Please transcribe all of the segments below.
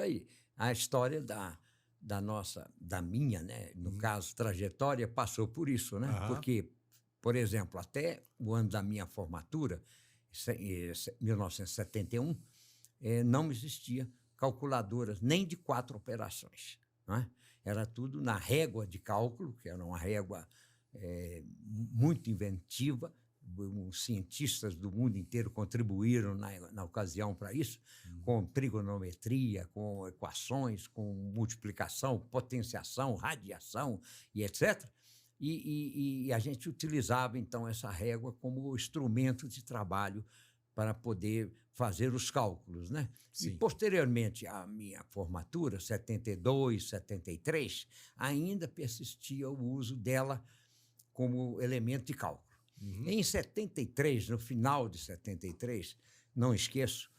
aí. A história da minha, né, no caso, trajetória, passou por isso, né? Porque, por exemplo, até o ano da minha formatura, 1971, não existia calculadoras nem de 4 operações, não é? Era tudo na régua de cálculo, que era uma régua muito inventiva. Os cientistas do mundo inteiro contribuíram na ocasião para isso, com trigonometria, com equações, com multiplicação, potenciação, radiação e etc. E a gente utilizava, então, essa régua como instrumento de trabalho para poder fazer os cálculos, né? Sim. E, posteriormente à minha formatura, 72, 73, ainda persistia o uso dela como elemento de cálculo. Em 73, no final de 73, não esqueço,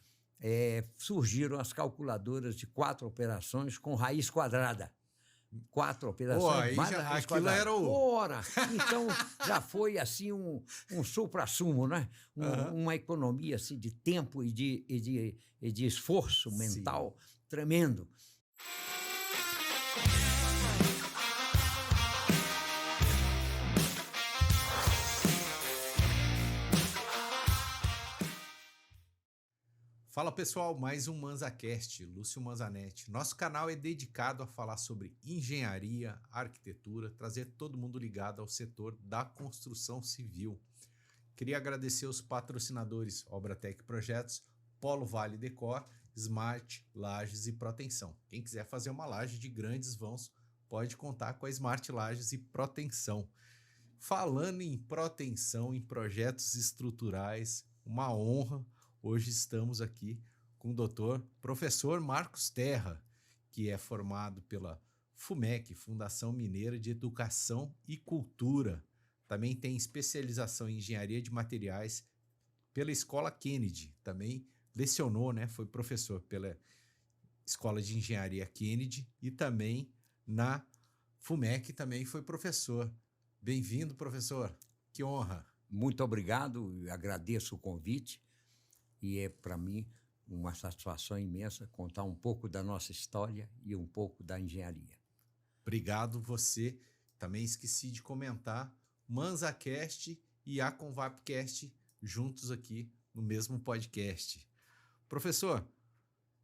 surgiram as calculadoras de 4 operações com raiz quadrada. 4 operações, mais a raiz aquilo quadrada. Era o... Ora, então já foi assim um supra-sumo, né? Uma economia assim, de tempo e de esforço mental tremendo. Fala pessoal, mais um ManzaCast, Lúcio Manzanetti. Nosso canal é dedicado a falar sobre engenharia, arquitetura, trazer todo mundo ligado ao setor da construção civil. Queria agradecer os patrocinadores Obratec Projetos, Polo Vale Decor, Smart, Lajes e Protenção. Quem quiser fazer uma laje de grandes vãos, pode contar com a Smart Lajes e Protenção. Falando em proteção, em projetos estruturais, uma honra. Hoje estamos aqui com o professor Marcos Terra, que é formado pela FUMEC, Fundação Mineira de Educação e Cultura. Também tem especialização em Engenharia de Materiais pela Escola Kennedy. Também lecionou, né? Foi professor pela Escola de Engenharia Kennedy e também na FUMEC também foi professor. Bem-vindo, professor. Que honra. Muito obrigado, agradeço o convite. E é, para mim, uma satisfação imensa contar um pouco da nossa história e um pouco da engenharia. Obrigado você. Também esqueci de comentar, ManzaCast e a Convapcast juntos aqui no mesmo podcast. Professor,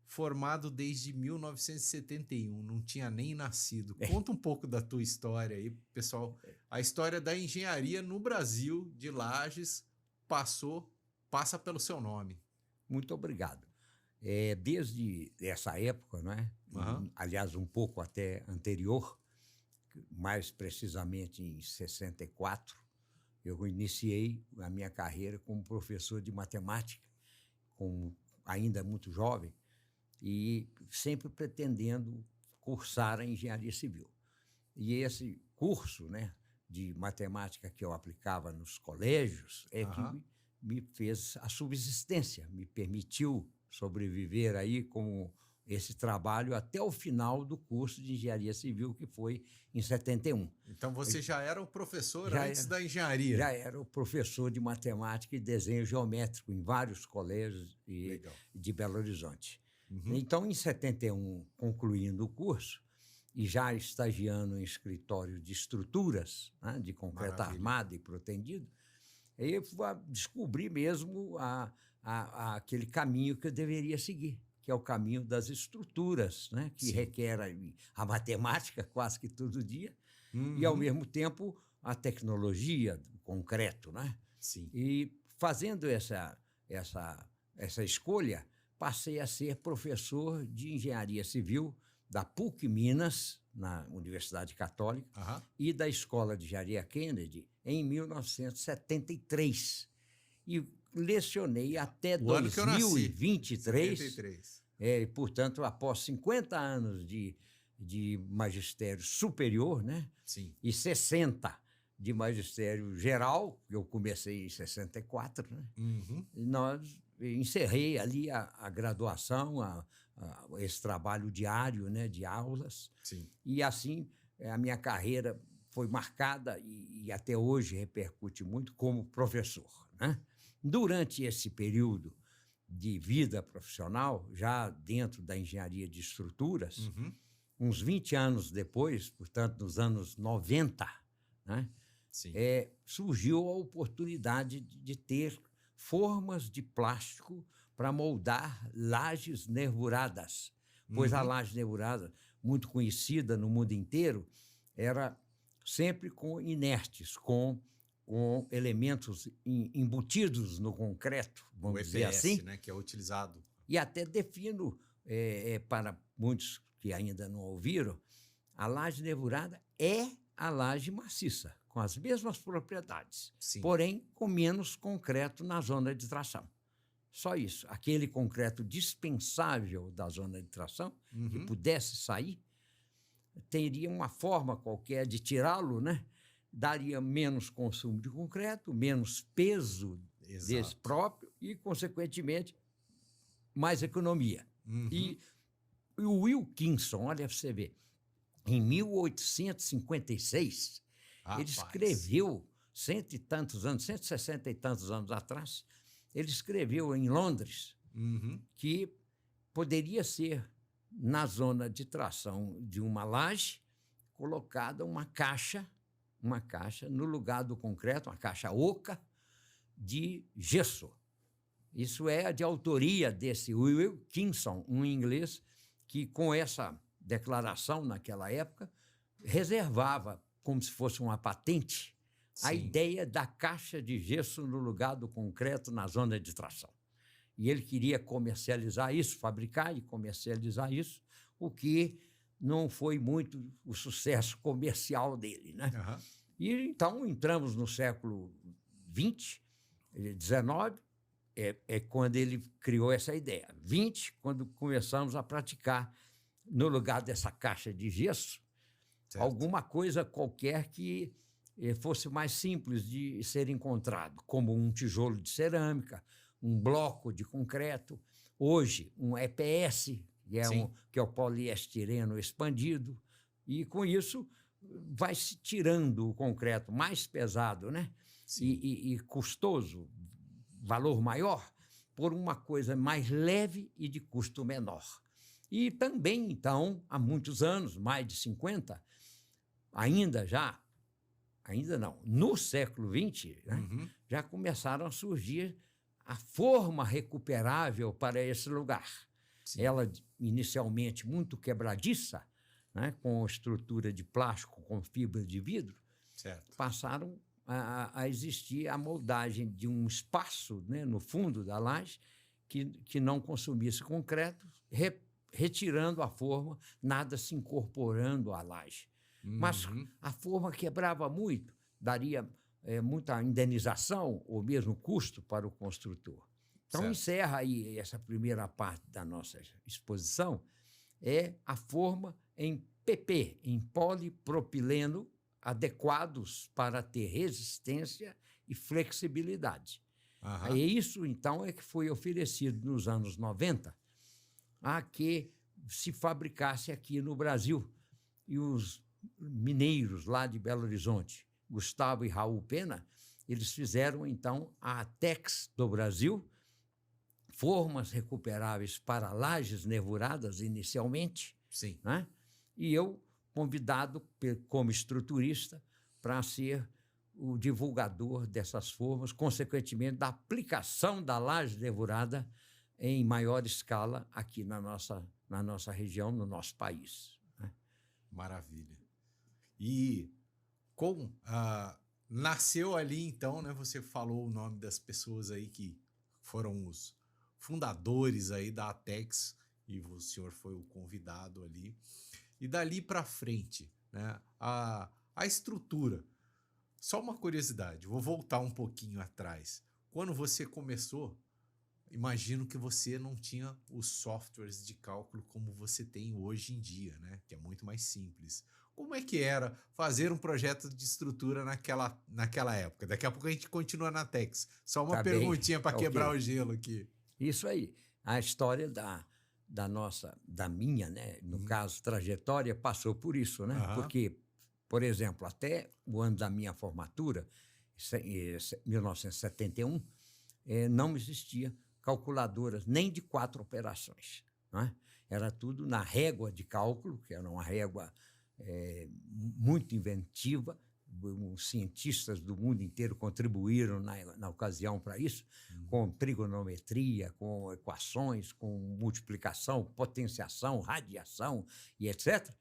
formado desde 1971, não tinha nem nascido. Conta um pouco da tua história aí, pessoal. A história da engenharia no Brasil, de Lajes, passa pelo seu nome. Muito obrigado. Desde essa época, não é? Aliás, um pouco até anterior, mais precisamente em 64, eu iniciei a minha carreira como professor de matemática, ainda muito jovem, e sempre pretendendo cursar a engenharia civil. E esse curso, né, de matemática que eu aplicava nos colégios que me fez a subsistência, me permitiu sobreviver aí com esse trabalho até o final do curso de engenharia civil, que foi em 71. Então você já era o professor antes da engenharia? Já era o professor de matemática e desenho geométrico em vários colégios de Belo Horizonte. Então, em 71, concluindo o curso, e já estagiando em escritório de estruturas, né, de concreto armado e protendido, eu descobri mesmo aquele caminho que eu deveria seguir, que é o caminho das estruturas, né, que requer a matemática quase que todo dia, e, ao mesmo tempo, a tecnologia do concreto, né? Sim. E, fazendo essa escolha, passei a ser professor de engenharia civil da PUC Minas, na Universidade Católica, e da Escola de Engenharia Kennedy, em 1973. E lecionei até 2023. 73. Portanto, após 50 anos de magistério superior, né? Sim. E 60 de magistério geral, eu comecei em 64, né? Nós encerrei ali a graduação, esse trabalho diário, né, de aulas. Sim. E assim a minha carreira foi marcada e até hoje repercute muito como professor, né? Durante esse período de vida profissional, já dentro da engenharia de estruturas, uns 20 anos depois, portanto, nos anos 90, né, surgiu a oportunidade de ter formas de plástico para moldar lajes nervuradas, pois a laje nervurada, muito conhecida no mundo inteiro, era sempre com inertes, com elementos embutidos no concreto, vamos dizer assim. né, que é utilizado. E até defino, para muitos que ainda não ouviram, a laje nervurada é a laje maciça, com as mesmas propriedades, porém com menos concreto na zona de tração. Só isso. Aquele concreto dispensável da zona de tração, que pudesse sair, teria uma forma qualquer de tirá-lo, né? Daria menos consumo de concreto, menos peso desse próprio e, consequentemente, mais economia. E o Wilkinson, olha para você ver, em 1856, ele escreveu, 160 e tantos anos atrás, ele escreveu em Londres que poderia ser, na zona de tração de uma laje, colocada uma caixa no lugar do concreto, uma caixa oca de gesso. Isso é de autoria desse Wilkinson, um inglês que, com essa declaração naquela época, reservava, como se fosse uma patente, a ideia da caixa de gesso no lugar do concreto na zona de tração. E ele queria comercializar isso, fabricar e comercializar isso, o que não foi muito o sucesso comercial dele, né? E então entramos no século XX, XIX, é quando ele criou essa ideia. 20, quando começamos a praticar, no lugar dessa caixa de gesso, alguma coisa qualquer que fosse mais simples de ser encontrado, como um tijolo de cerâmica, um bloco de concreto, hoje um EPS, que é o poliestireno expandido, e com isso vai se tirando o concreto mais pesado, né? E custoso, valor maior, por uma coisa mais leve e de custo menor. E também, então, há muitos anos, mais de 50, no século XX, né, já começaram a surgir a forma recuperável para esse lugar. Ela, inicialmente, muito quebradiça, né, com estrutura de plástico, com fibra de vidro, passaram a existir a moldagem de um espaço, né, no fundo da laje que não consumisse concreto, retirando a forma, nada se incorporando à laje. Mas a forma quebrava muito, daria muita indenização ou mesmo custo para o construtor. Então, encerra aí essa primeira parte da nossa exposição, é a forma em PP, em polipropileno, adequados para ter resistência e flexibilidade. E isso, então, é que foi oferecido nos anos 90 a que se fabricasse aqui no Brasil. E os mineiros lá de Belo Horizonte, Gustavo e Raul Pena, eles fizeram, então, a Atex do Brasil, formas recuperáveis para lajes nervuradas inicialmente, né? E eu convidado como estruturista para ser o divulgador dessas formas, consequentemente da aplicação da laje nervurada em maior escala aqui na nossa região, no nosso país, né? Maravilha. E nasceu ali, então, né? Você falou o nome das pessoas aí que foram os fundadores aí da Atex e o senhor foi o convidado ali. E dali para frente, né? A estrutura. Só uma curiosidade, vou voltar um pouquinho atrás. Quando você começou, imagino que você não tinha os softwares de cálculo como você tem hoje em dia, né? Que é muito mais simples. Como é que era fazer um projeto de estrutura naquela época? Daqui a pouco a gente continua na Atex. Só uma perguntinha para quebrar o gelo aqui. Isso aí. A história da minha, né, no caso, trajetória, passou por isso, né? Porque, por exemplo, até o ano da minha formatura, 1971, não existia calculadoras nem de 4 operações, não é? Era tudo na régua de cálculo, que era uma régua muito inventiva. Os cientistas do mundo inteiro contribuíram na ocasião para isso, com trigonometria, com equações, com multiplicação, potenciação, radiação e etc.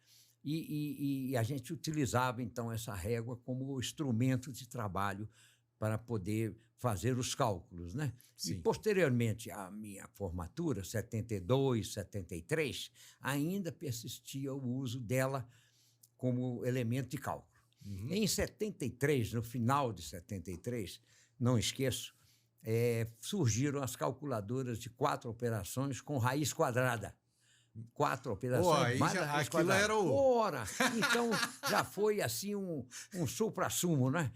E a gente utilizava, então, essa régua como instrumento de trabalho para poder fazer os cálculos, né? Sim. E, posteriormente à minha formatura, 72, 73, ainda persistia o uso dela como elemento de cálculo. Em 73, no final de 73, não esqueço, surgiram as calculadoras de 4 operações com raiz quadrada. 4 operações, mais a raiz aquilo quadrada. era o... Ora, então já foi assim um supra-sumo, né?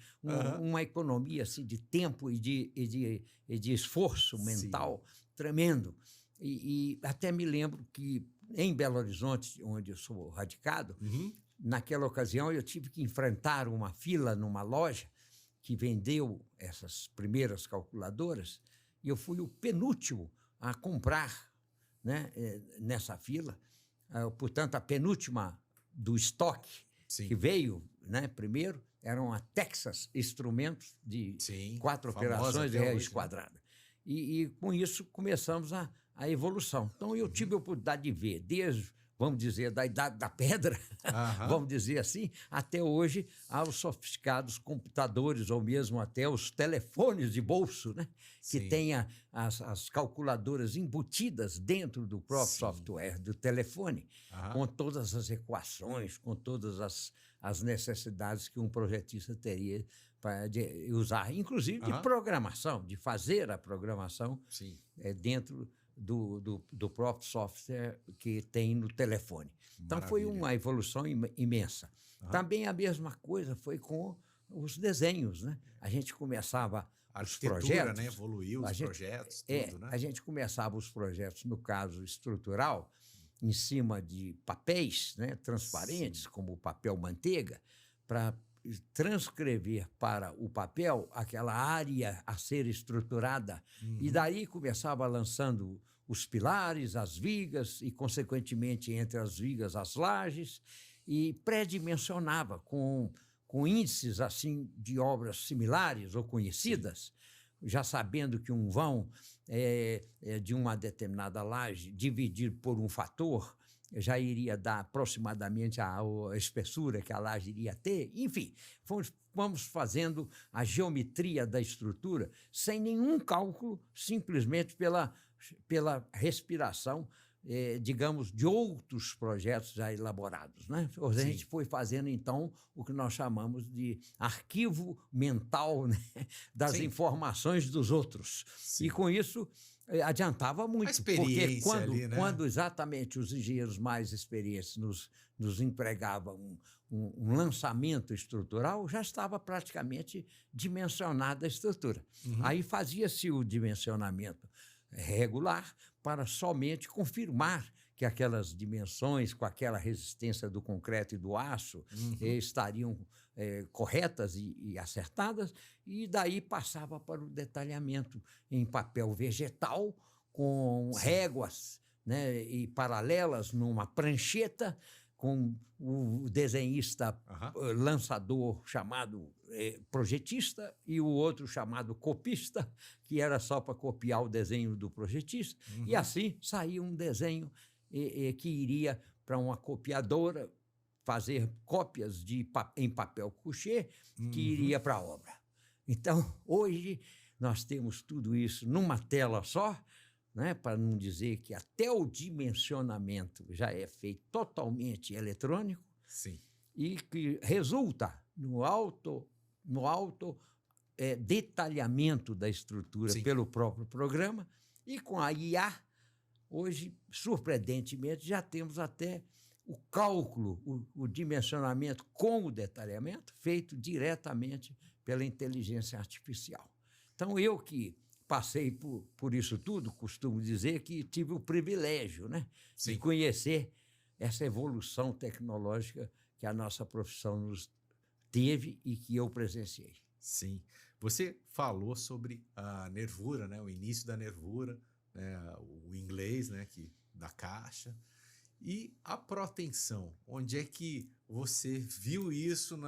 Uma economia assim, de tempo e de esforço mental tremendo. E até me lembro que em Belo Horizonte, onde eu sou radicado, naquela ocasião eu tive que enfrentar uma fila numa loja que vendeu essas primeiras calculadoras e eu fui o penúltimo a comprar, né, nessa fila. Portanto, a penúltima do estoque que veio, né, primeiro eram a Texas Instrumentos de 4 operações de raiz quadrada. E com isso começamos a evolução. Então eu tive a oportunidade de ver desde, vamos dizer, da Idade da Pedra, vamos dizer assim, até hoje, aos sofisticados computadores, ou mesmo até os telefones de bolso, né? Que têm as calculadoras embutidas dentro do próprio software do telefone, com todas as equações, com todas as necessidades que um projetista teria para usar, inclusive de programação, de fazer a programação dentro do próprio software que tem no telefone. Então, foi uma evolução imensa. Também a mesma coisa foi com os desenhos, né? A gente começava os projetos... né? Evoluiu os projetos, tudo, né? A gente começava os projetos, no caso estrutural, em cima de papéis, né, transparentes, como o papel manteiga, para transcrever para o papel aquela área a ser estruturada. E daí começava lançando os pilares, as vigas e, consequentemente, entre as vigas, as lajes, e pré-dimensionava com índices assim de obras similares ou conhecidas, já sabendo que um vão de uma determinada laje dividido por um fator já iria dar aproximadamente a espessura que a laje iria ter. Enfim, fomos fazendo a geometria da estrutura sem nenhum cálculo, simplesmente pela respiração, digamos, de outros projetos já elaborados, né? A gente foi fazendo, então, o que nós chamamos de arquivo mental, né, das informações dos outros. E, com isso, adiantava muito, porque quando exatamente os engenheiros mais experientes nos entregavam um lançamento estrutural, já estava praticamente dimensionada a estrutura. Aí fazia-se o dimensionamento regular para somente confirmar que aquelas dimensões, com aquela resistência do concreto e do aço, estariam corretas e acertadas, e daí passava para o detalhamento em papel vegetal, com réguas, né, e paralelas numa prancheta, com o desenhista lançador chamado projetista e o outro chamado copista, que era só para copiar o desenho do projetista, e assim saía um desenho que iria para uma copiadora fazer cópias em papel couché, que iria para a obra. Então, hoje, nós temos tudo isso numa tela só, né, para não dizer que até o dimensionamento já é feito totalmente eletrônico, e que resulta no alto detalhamento da estrutura pelo próprio programa, e com a IA, hoje, surpreendentemente, já temos até o cálculo, o dimensionamento com o detalhamento feito diretamente pela inteligência artificial. Então, eu que passei por isso tudo, costumo dizer que tive o privilégio, né, de conhecer essa evolução tecnológica que a nossa profissão nos teve e que eu presenciei. Sim. Você falou sobre a nervura, né, o início da nervura, né, o inglês, né, da Caixa. E a Protensão, onde é que você viu isso?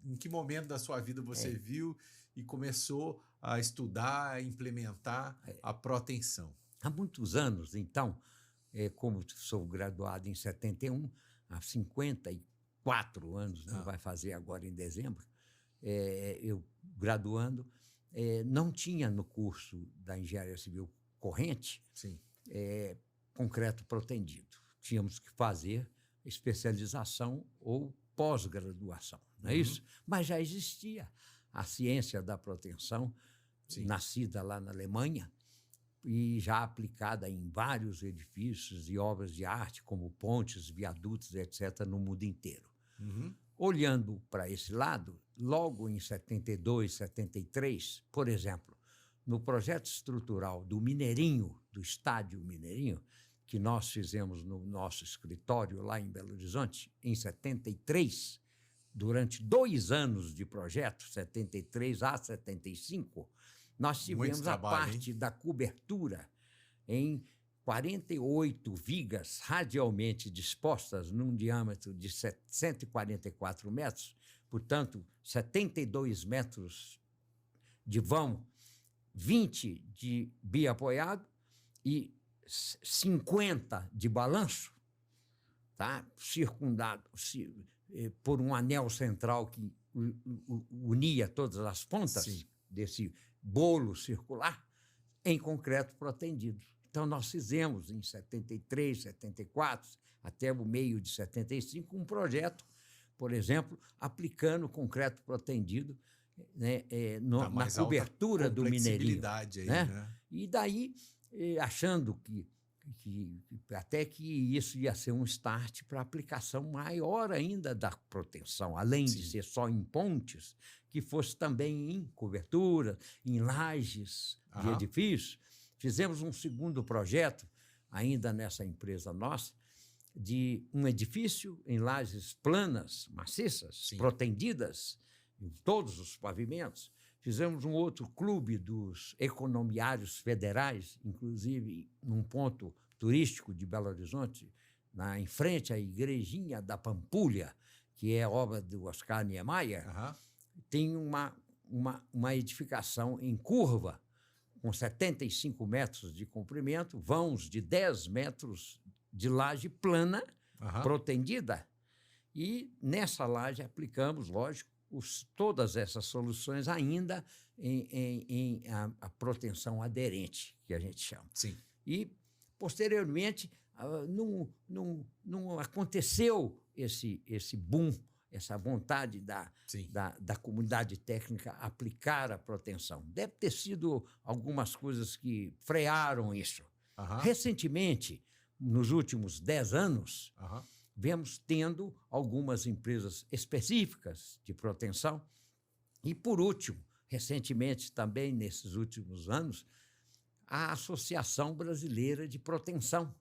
Em que momento da sua vida você viu e começou a estudar, a implementar a Protensão? Há muitos anos, então, como sou graduado em 71, há 54 anos, não vai fazer agora em dezembro, eu graduando, não tinha no curso da Engenharia Civil corrente concreto protendido. Tínhamos que fazer especialização ou pós-graduação, não é isso? Mas já existia a ciência da proteção, nascida lá na Alemanha, e já aplicada em vários edifícios e obras de arte, como pontes, viadutos, etc., no mundo inteiro. Olhando para esse lado, logo em 72, 73, por exemplo, no projeto estrutural do Mineirinho, do Estádio Mineirinho, que nós fizemos no nosso escritório lá em Belo Horizonte, em 73, durante 2 anos de projeto, 73 a 75, nós tivemos trabalho, a parte da cobertura em 48 vigas radialmente dispostas num diâmetro de 144 metros, portanto, 72 metros de vão, 20 de biapoiado e 50 de balanço, tá? Circundado por um anel central que unia todas as pontas desse bolo circular em concreto protendido. Então, nós fizemos em 73, 74, até o meio de 75, um projeto, por exemplo, aplicando concreto protendido, né, na cobertura do Mineirinho. Aí, né? E daí, achando que até que isso ia ser um start para aplicação maior ainda da proteção, além de ser só em pontes, que fosse também em cobertura, em lajes de edifícios. Fizemos um segundo projeto, ainda nessa empresa nossa, de um edifício em lajes planas, maciças, protendidas, em todos os pavimentos. Fizemos um outro clube dos economiários federais, inclusive num ponto turístico de Belo Horizonte, em frente à Igrejinha da Pampulha, que é obra do Oscar Niemeyer. Tem uma edificação em curva, com 75 metros de comprimento, vãos de 10 metros de laje plana, protendida. E nessa laje aplicamos, lógico, todas essas soluções ainda em a proteção aderente, que a gente chama. E, posteriormente, não aconteceu esse boom, essa vontade da comunidade técnica aplicar a proteção. Deve ter sido algumas coisas que frearam isso. Recentemente, nos últimos 10 anos, vemos tendo algumas empresas específicas de proteção. E, por último, recentemente também, nesses últimos anos, a Associação Brasileira de Proteção,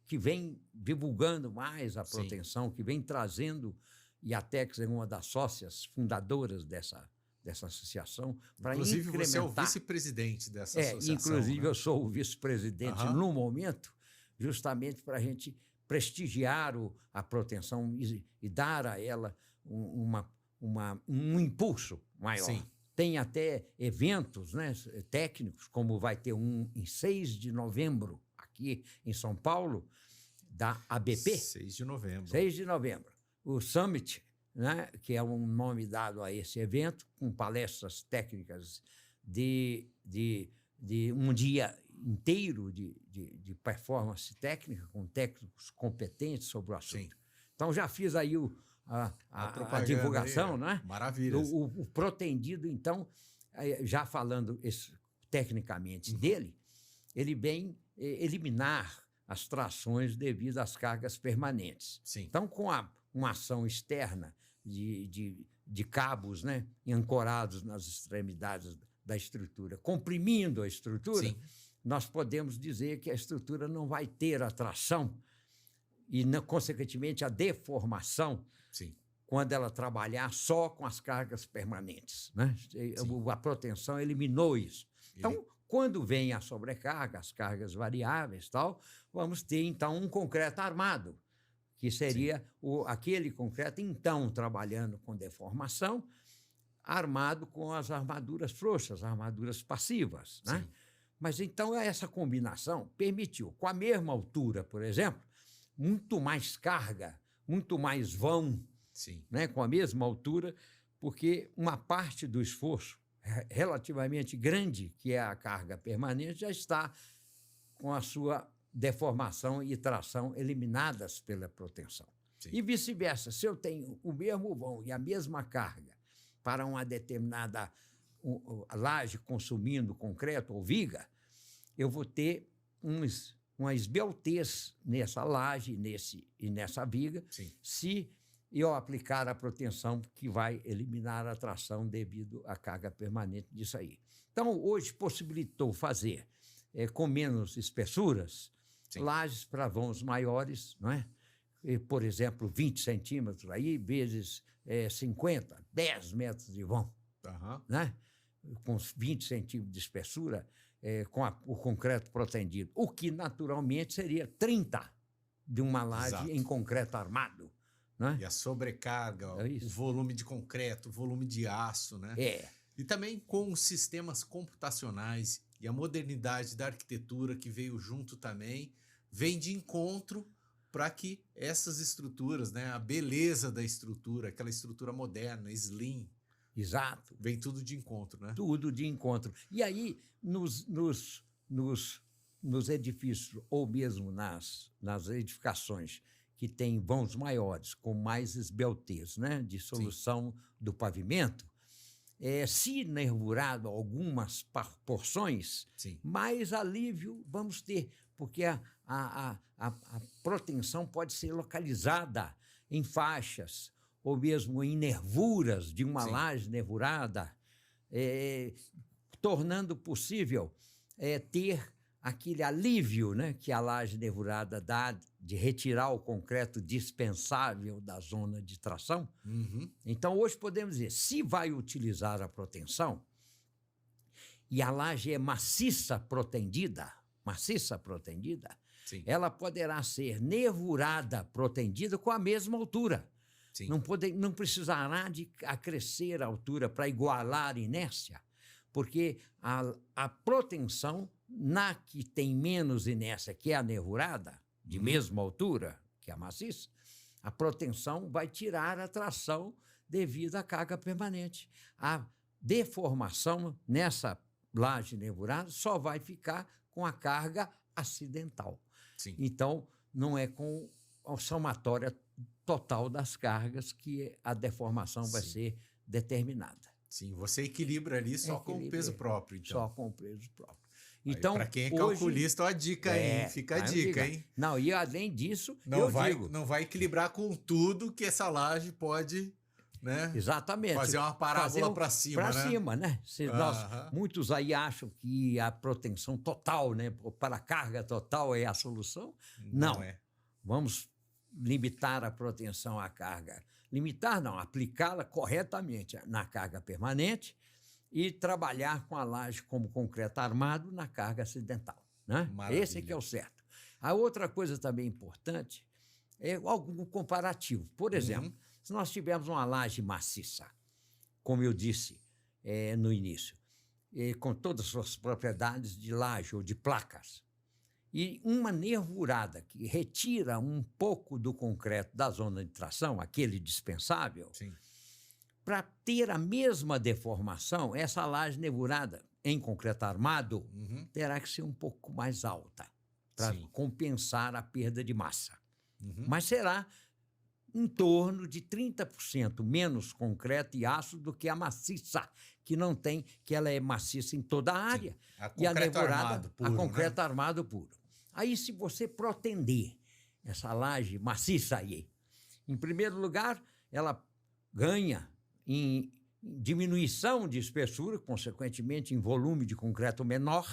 que vem divulgando mais a proteção, que vem trazendo, e a Tex é uma das sócias fundadoras dessa associação, para incrementar... Inclusive, você é o vice-presidente dessa associação. Inclusive, né? Eu sou o vice-presidente no momento, justamente para a gente prestigiar a proteção e dar a ela um impulso maior. Tem até eventos, né, técnicos, como vai ter um em 6 de novembro, aqui em São Paulo, da ABP. 6 de novembro. 6 de novembro. O Summit, né, que é um nome dado a esse evento, com palestras técnicas de um dia inteiro de performance técnica, com técnicos competentes sobre o assunto. Então, já fiz aí a divulgação, aí, né? Maravilha. O protendido, então, já falando tecnicamente dele, ele vem eliminar as trações devido às cargas permanentes. Então, com uma ação externa de cabos, né, ancorados nas extremidades da estrutura, comprimindo a estrutura, nós podemos dizer que a estrutura não vai ter a tração e, consequentemente, a deformação quando ela trabalhar só com as cargas permanentes, né? A proteção eliminou isso. Então, Quando vem a sobrecarga, as cargas variáveis, tal, vamos ter então um concreto armado, que seria aquele concreto então trabalhando com deformação, armado com as armaduras frouxas, armaduras passivas, né? Mas então essa combinação permitiu, com a mesma altura, por exemplo, muito mais carga, muito mais vão, né? Com a mesma altura, porque uma parte do esforço relativamente grande, que é a carga permanente, já está com a sua deformação e tração eliminadas pela proteção. E vice-versa, se eu tenho o mesmo vão e a mesma carga para uma determinada laje consumindo concreto ou viga, eu vou ter uma esbeltez nessa laje e nessa viga, se eu aplicar a proteção que vai eliminar a tração devido à carga permanente disso aí. Então, hoje possibilitou fazer, com menos espessuras, lajes para vãos maiores, não é? Por exemplo, 20 centímetros aí, vezes 50, 10 metros de vão, né? Com 20 centímetros de espessura, com o concreto protendido, o que naturalmente seria 30 de uma laje em concreto armado. Né? E a sobrecarga, o volume de concreto, o volume de aço, né? E também com os sistemas computacionais e a modernidade da arquitetura que veio junto também, vem de encontro para que essas estruturas, né, a beleza da estrutura, aquela estrutura moderna, slim, vem tudo de encontro, né? Tudo de encontro. E aí, nos edifícios, ou mesmo nas edificações que têm vãos maiores, com mais esbeltez, né, de solução do pavimento, se nervurado algumas porções, mais alívio vamos ter, porque a proteção pode ser localizada em faixas ou mesmo em nervuras de uma laje nervurada, tornando possível ter aquele alívio, né, que a laje nervurada dá de retirar o concreto dispensável da zona de tração. Então, hoje podemos dizer, se vai utilizar a proteção e a laje é maciça protendida, ela poderá ser nervurada protendida com a mesma altura. Não precisará de acrescer a altura para igualar a inércia, porque a proteção, na que tem menos inércia, que é a nervurada, de mesma altura que a maciça, a proteção vai tirar a tração devido à carga permanente. A deformação nessa laje nervurada só vai ficar com a carga acidental. Então, não é com a somatória total das cargas que a deformação vai ser determinada. Você equilibra ali só com o peso próprio. Então. Só com o peso próprio. Então, para quem é calculista, a dica aí, fica a dica, hein? Não, e além disso, não vai equilibrar com tudo que essa laje pode, né? Exatamente. Fazer uma parábola para cima, né? Para cima, né? Muitos aí acham que a proteção total, né, para a carga total é a solução. Não é. Vamos limitar a proteção à carga. Limitar não, aplicá-la corretamente na carga permanente e trabalhar com a laje como concreto armado na carga acidental, né? Esse que é o certo. A outra coisa também importante é algo comparativo. Por exemplo, se nós tivermos uma laje maciça, como eu disse no início, com todas as suas propriedades de laje ou de placas, e uma nervurada que retira um pouco do concreto da zona de tração, aquele dispensável, para ter a mesma deformação, essa laje nervurada em concreto armado terá que ser um pouco mais alta para compensar a perda de massa. Mas será em torno de 30% menos concreto e aço do que a maciça, que não tem, que ela é maciça em toda a área. E a nervurada, a concreto armado puro. Aí, se você protender essa laje maciça aí, em primeiro lugar, ela ganha em diminuição de espessura, consequentemente em volume de concreto menor.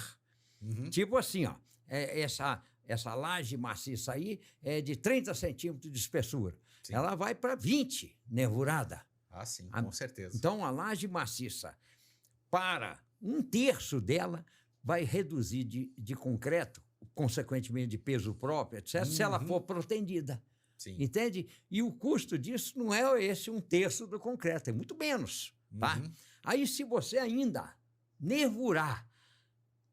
Tipo assim, ó, essa laje maciça aí é de 30 centímetros de espessura. Ela vai para 20 nervurada. Com certeza. Então, a laje maciça, para 1/3 dela, vai reduzir de concreto, consequentemente de peso próprio, etc., se ela for protendida. Sim. Entende? E o custo disso não é esse 1/3 do concreto, é muito menos. Tá? Aí, se você ainda nervurar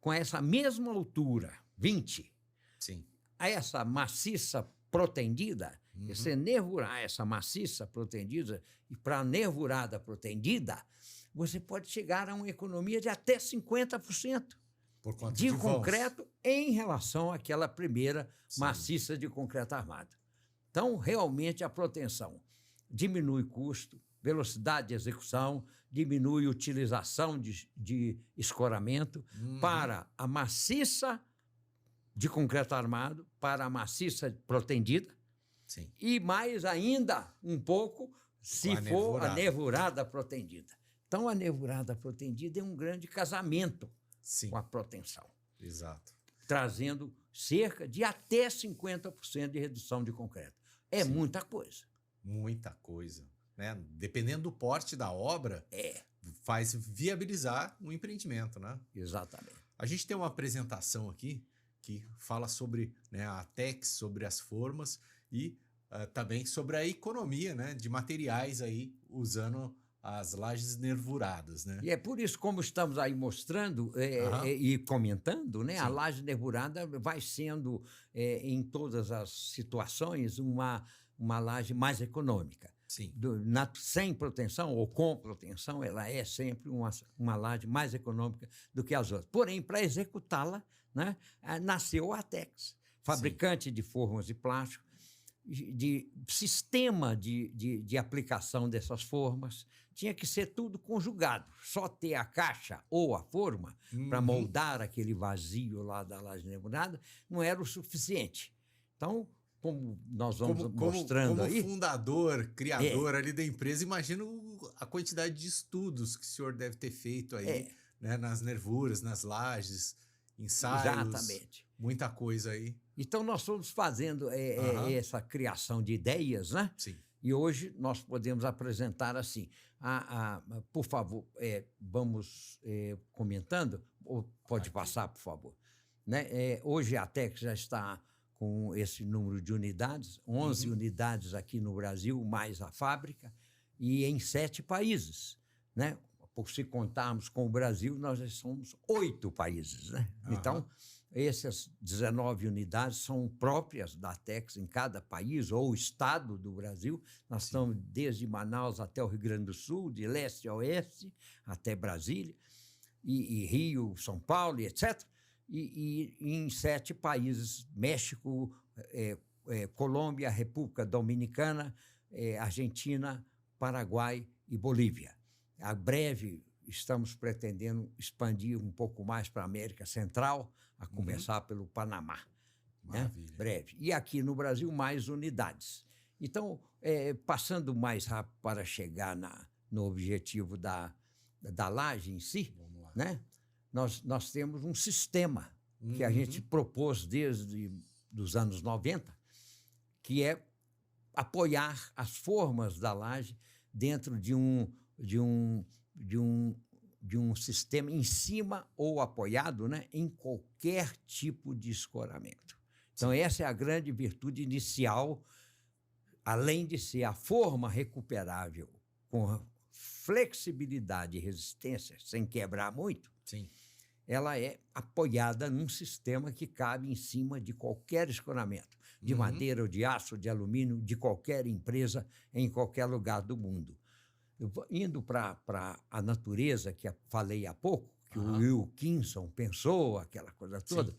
com essa mesma altura, 20, Sim. a essa maciça protendida, você nervurar essa maciça protendida, e para a nervurada protendida, você pode chegar a uma economia de até 50% Por conta de vãos. concreto em relação àquela primeira maciça de concreto armado. Então, realmente, a proteção diminui custo, velocidade de execução, diminui utilização de escoramento para a maciça de concreto armado, para a maciça protendida, Sim. e mais ainda um pouco se for a nervurada protendida. Então, a nervurada protendida é um grande casamento com a proteção. Exato. Trazendo cerca de até 50% de redução de concreto. É muita coisa. Muita coisa. Né? Dependendo do porte da obra, faz viabilizar um empreendimento, né? Exatamente. A gente tem uma apresentação aqui que fala sobre, né, a Atex, sobre as formas e também sobre a economia, né, de materiais aí usando as lajes nervuradas, né? E é por isso, como estamos aí mostrando e comentando, né, a laje nervurada vai sendo, em todas as situações, uma laje mais econômica. Sim. Sem proteção ou com proteção, ela é sempre uma laje mais econômica do que as outras. Porém, para executá-la, né, nasceu a Atex, fabricante de formas de plástico, de sistema de aplicação dessas formas. Tinha que ser tudo conjugado. Só ter a caixa ou a forma para moldar aquele vazio lá da laje nervurada não era o suficiente. Então, como nós vamos mostrando aí... Como fundador, criador ali da empresa, imagino a quantidade de estudos que o senhor deve ter feito aí, né, nas nervuras, nas lajes, ensaios. Exatamente. Muita coisa aí. Então, nós fomos fazendo essa criação de ideias, né? Sim. E hoje nós podemos apresentar assim. Por favor, vamos comentando. Ou pode passar, por favor. Né? Hoje a Atex já está com esse número de unidades, 11 unidades aqui no Brasil, mais a fábrica, e em 7 países. Né? Por se contarmos com o Brasil, nós já somos 8 países. Né? Então, essas 19 unidades são próprias da Atex em cada país ou estado do Brasil. Nós estamos desde Manaus até o Rio Grande do Sul, de leste a oeste, até Brasília, e Rio, São Paulo, etc. E em 7 países, México, Colômbia, República Dominicana, Argentina, Paraguai e Bolívia. A breve, estamos pretendendo expandir um pouco mais para a América Central, a começar pelo Panamá. Maravilha. Né? Breve. E aqui no Brasil, mais unidades. Então, passando mais rápido para chegar no objetivo da laje em si, né? Nós temos um sistema que a gente propôs desde os anos 90, que é apoiar as formas da laje dentro de um sistema em cima ou apoiado, né, em qualquer tipo de escoramento. Então, essa é a grande virtude inicial, além de ser a forma recuperável com flexibilidade e resistência, sem quebrar muito. Sim. Ela é apoiada num sistema que cabe em cima de qualquer escoramento, de madeira ou de aço, de alumínio, de qualquer empresa, em qualquer lugar do mundo. Indo para a natureza, que falei há pouco, que o Wilkinson pensou, aquela coisa toda, sim,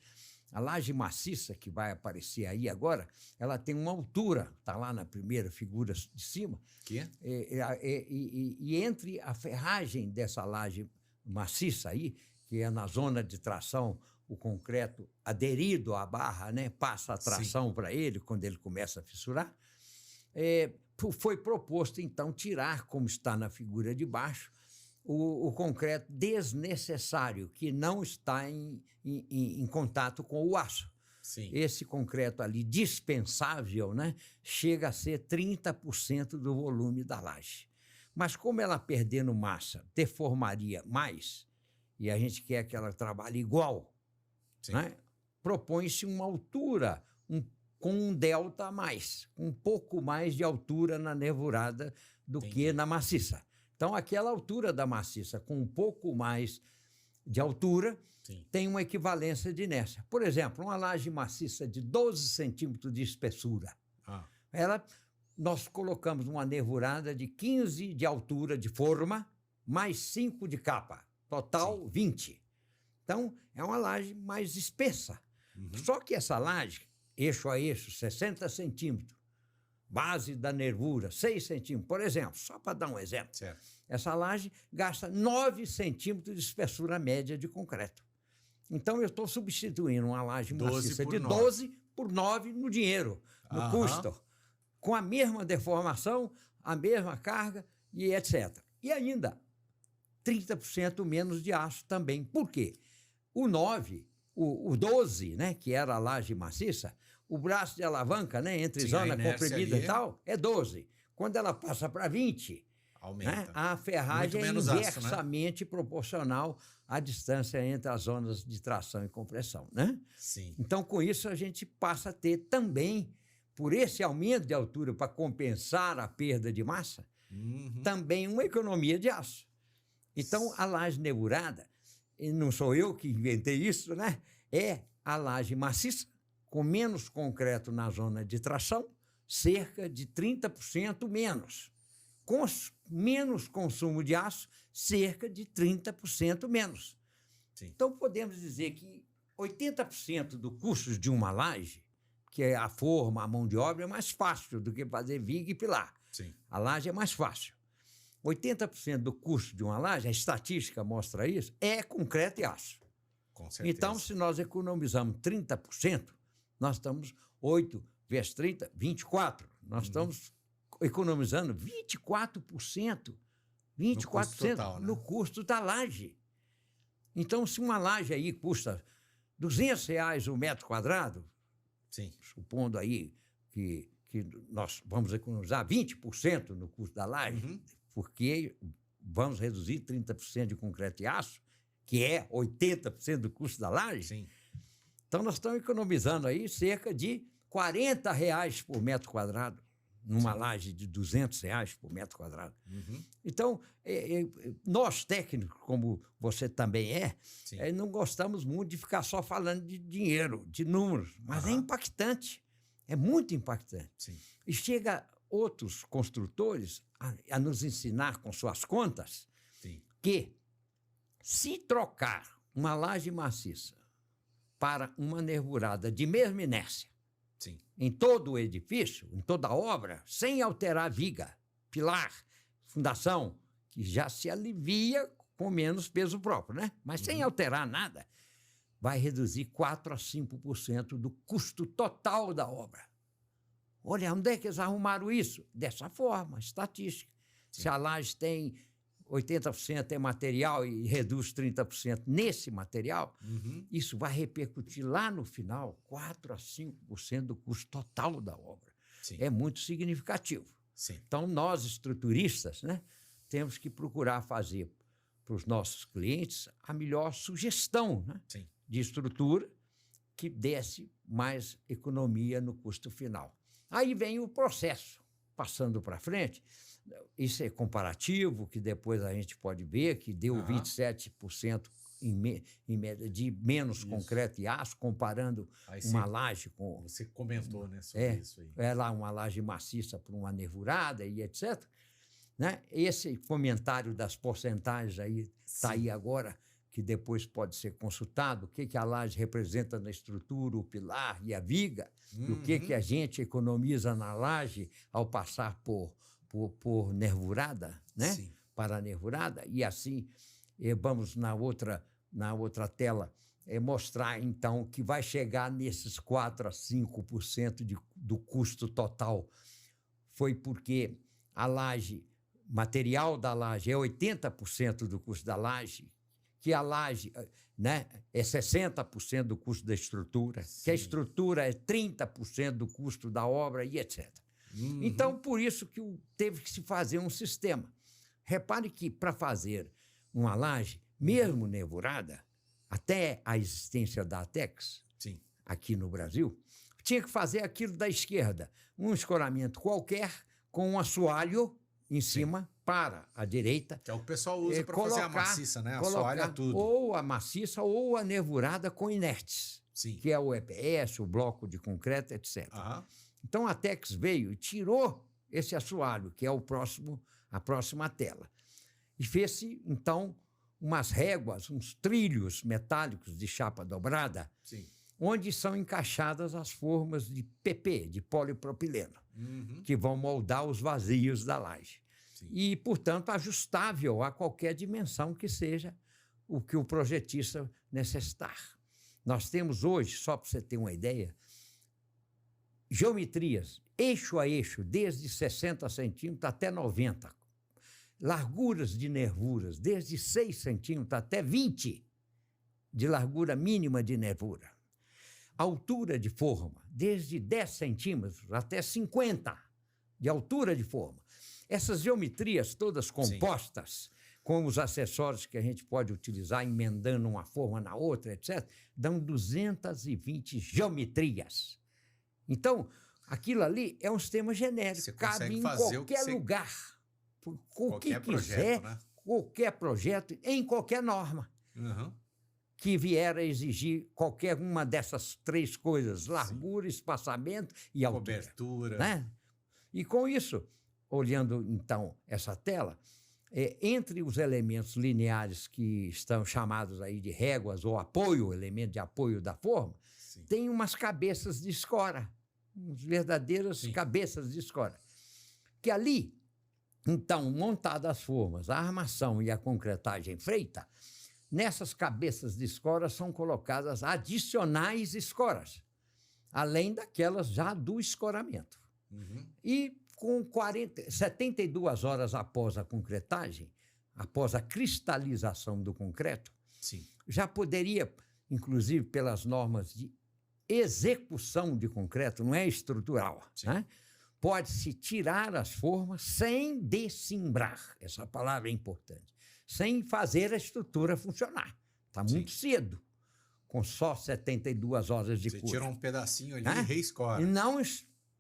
a laje maciça que vai aparecer aí agora, ela tem uma altura, está lá na primeira figura de cima, que e entre a ferragem dessa laje maciça aí, que é na zona de tração, o concreto aderido à barra, né, passa a tração para ele quando ele começa a fissurar, foi proposto, então, tirar, como está na figura de baixo, o concreto desnecessário, que não está em contato com o aço. Sim. Esse concreto ali, dispensável, né, chega a ser 30% do volume da laje. Mas como ela perdendo massa deformaria mais, e a gente quer que ela trabalhe igual, né? Propõe-se uma altura com um delta a mais, um pouco mais de altura na nervurada do que na maciça. Então, aquela altura da maciça com um pouco mais de altura tem uma equivalência de inércia. Por exemplo, uma laje maciça de 12 centímetros de espessura. Nós colocamos uma nervurada de 15 de altura de forma, mais 5 de capa. Total, 20. Então, é uma laje mais espessa. Só que essa laje, eixo a eixo, 60 centímetros, base da nervura, 6 centímetros, por exemplo, só para dar um exemplo. Essa laje gasta 9 centímetros de espessura média de concreto. Então, eu estou substituindo uma laje maciça de 12 por 9 no dinheiro, no custo, com a mesma deformação, a mesma carga e etc. E ainda, 30% menos de aço também. Por quê? O 9, o 12, né, que era a laje maciça, o braço de alavanca, né, entre zona comprimida e tal, é 12. Quando ela passa para 20, né, a ferragem é inversamente proporcional à distância entre as zonas de tração e compressão, né? Então, com isso, a gente passa a ter também, por esse aumento de altura para compensar a perda de massa, também uma economia de aço. Então, a laje nervurada, e não sou eu que inventei isso, né? É a laje maciça, com menos concreto na zona de tração, cerca de 30% menos. Com menos consumo de aço, cerca de 30% menos. Então, podemos dizer que 80% do custo de uma laje, que é a forma, a mão de obra, é mais fácil do que fazer viga e pilar. A laje é mais fácil. 80% do custo de uma laje, a estatística mostra isso, é concreto e aço. Com certeza. Então, se nós economizamos 30%, nós estamos 8 vezes 30, 24. Nós estamos economizando 24%. 24% no custo total, né? No custo da laje. Então, se uma laje aí custa R$200 o metro quadrado, supondo aí que nós vamos economizar 20% no custo da laje, porque vamos reduzir 30% de concreto e aço, que é 80% do custo da laje. Então, nós estamos economizando aí cerca de R$40 por metro quadrado, numa laje de R$200 por metro quadrado. Então, nós técnicos, como você também não gostamos muito de ficar só falando de dinheiro, de números, mas é impactante, é muito impactante. E chega outros construtores a nos ensinar com suas contas que, se trocar uma laje maciça para uma nervurada de mesma inércia, em todo o edifício, em toda a obra, sem alterar viga, pilar, fundação, que já se alivia com menos peso próprio, né? Mas sem alterar nada, vai reduzir 4% a 5% do custo total da obra. Olha, onde é que eles arrumaram isso? Dessa forma, estatística. Se a laje tem 80% é material e reduz 30% nesse material, isso vai repercutir lá no final 4% a 5% do custo total da obra. É muito significativo. Então, nós, estruturistas, né, temos que procurar fazer para os nossos clientes a melhor sugestão, né, de estrutura que desse mais economia no custo final. Aí vem o processo, passando para frente. Isso é comparativo, que depois a gente pode ver que deu 27% em média de menos concreto e aço, comparando uma laje com... Você comentou, né, sobre isso aí. É lá uma laje maciça para uma nervurada e etc. Né? Esse comentário das porcentagens aí está aí agora, que depois pode ser consultado, o que a laje representa na estrutura, o pilar e a viga, e o que a gente economiza na laje ao passar por nervurada, né? Para a nervurada, e assim vamos na outra tela mostrar, então, que vai chegar nesses 4% a 5% do custo total. Foi porque a laje, material da laje é 80% do custo da laje, que a laje, né, é 60% do custo da estrutura, que a estrutura é 30% do custo da obra e etc. Então, por isso que teve que se fazer um sistema. Repare que, para fazer uma laje, mesmo nervurada, até a existência da ATEX, Sim. aqui no Brasil, tinha que fazer aquilo da esquerda, um escoramento qualquer com um assoalho em cima para a direita. Que é o que o pessoal usa para fazer a maciça, né? Assoalha tudo. Ou a maciça ou a nervurada com inertes, Sim. que é o EPS, o bloco de concreto, etc. Aham. Então a Tex veio e tirou esse assoalho, que é a próxima tela. E fez-se, então, umas réguas, uns trilhos metálicos de chapa dobrada, Sim. onde são encaixadas as formas de PP, de polipropileno, que vão moldar os vazios da laje. Sim. E, portanto, ajustável a qualquer dimensão que seja o que o projetista necessitar. Nós temos hoje, só para você ter uma ideia, geometrias eixo a eixo, desde 60 centímetros até 90. Larguras de nervuras, desde 6 centímetros até 20 de largura mínima de nervura. Altura de forma, desde 10 centímetros até 50 de altura de forma. Essas geometrias todas compostas, com os acessórios que a gente pode utilizar, emendando uma forma na outra, etc., dão 220 geometrias. Então, aquilo ali é um sistema genérico, cabe em qualquer lugar, o que quiser, né? Qualquer projeto, em qualquer norma. Que vier a exigir qualquer uma dessas três coisas, largura, espaçamento e altura. Cobertura. Né? E com isso, olhando então essa tela, entre os elementos lineares que estão chamados aí de réguas ou apoio, elemento de apoio da forma, tem umas cabeças de escora, umas verdadeiras cabeças de escora, que ali, então, montadas as formas, a armação e a concretagem feita, nessas cabeças de escora são colocadas adicionais escoras, além daquelas já do escoramento. E com 72 horas após a concretagem, após a cristalização do concreto, já poderia, inclusive pelas normas de execução de concreto, não é estrutural, né? Pode-se tirar as formas sem descimbrar, essa palavra é importante, sem fazer a estrutura funcionar. Está muito cedo, com só 72 horas de curso. Você tira um pedacinho ali e reescora. E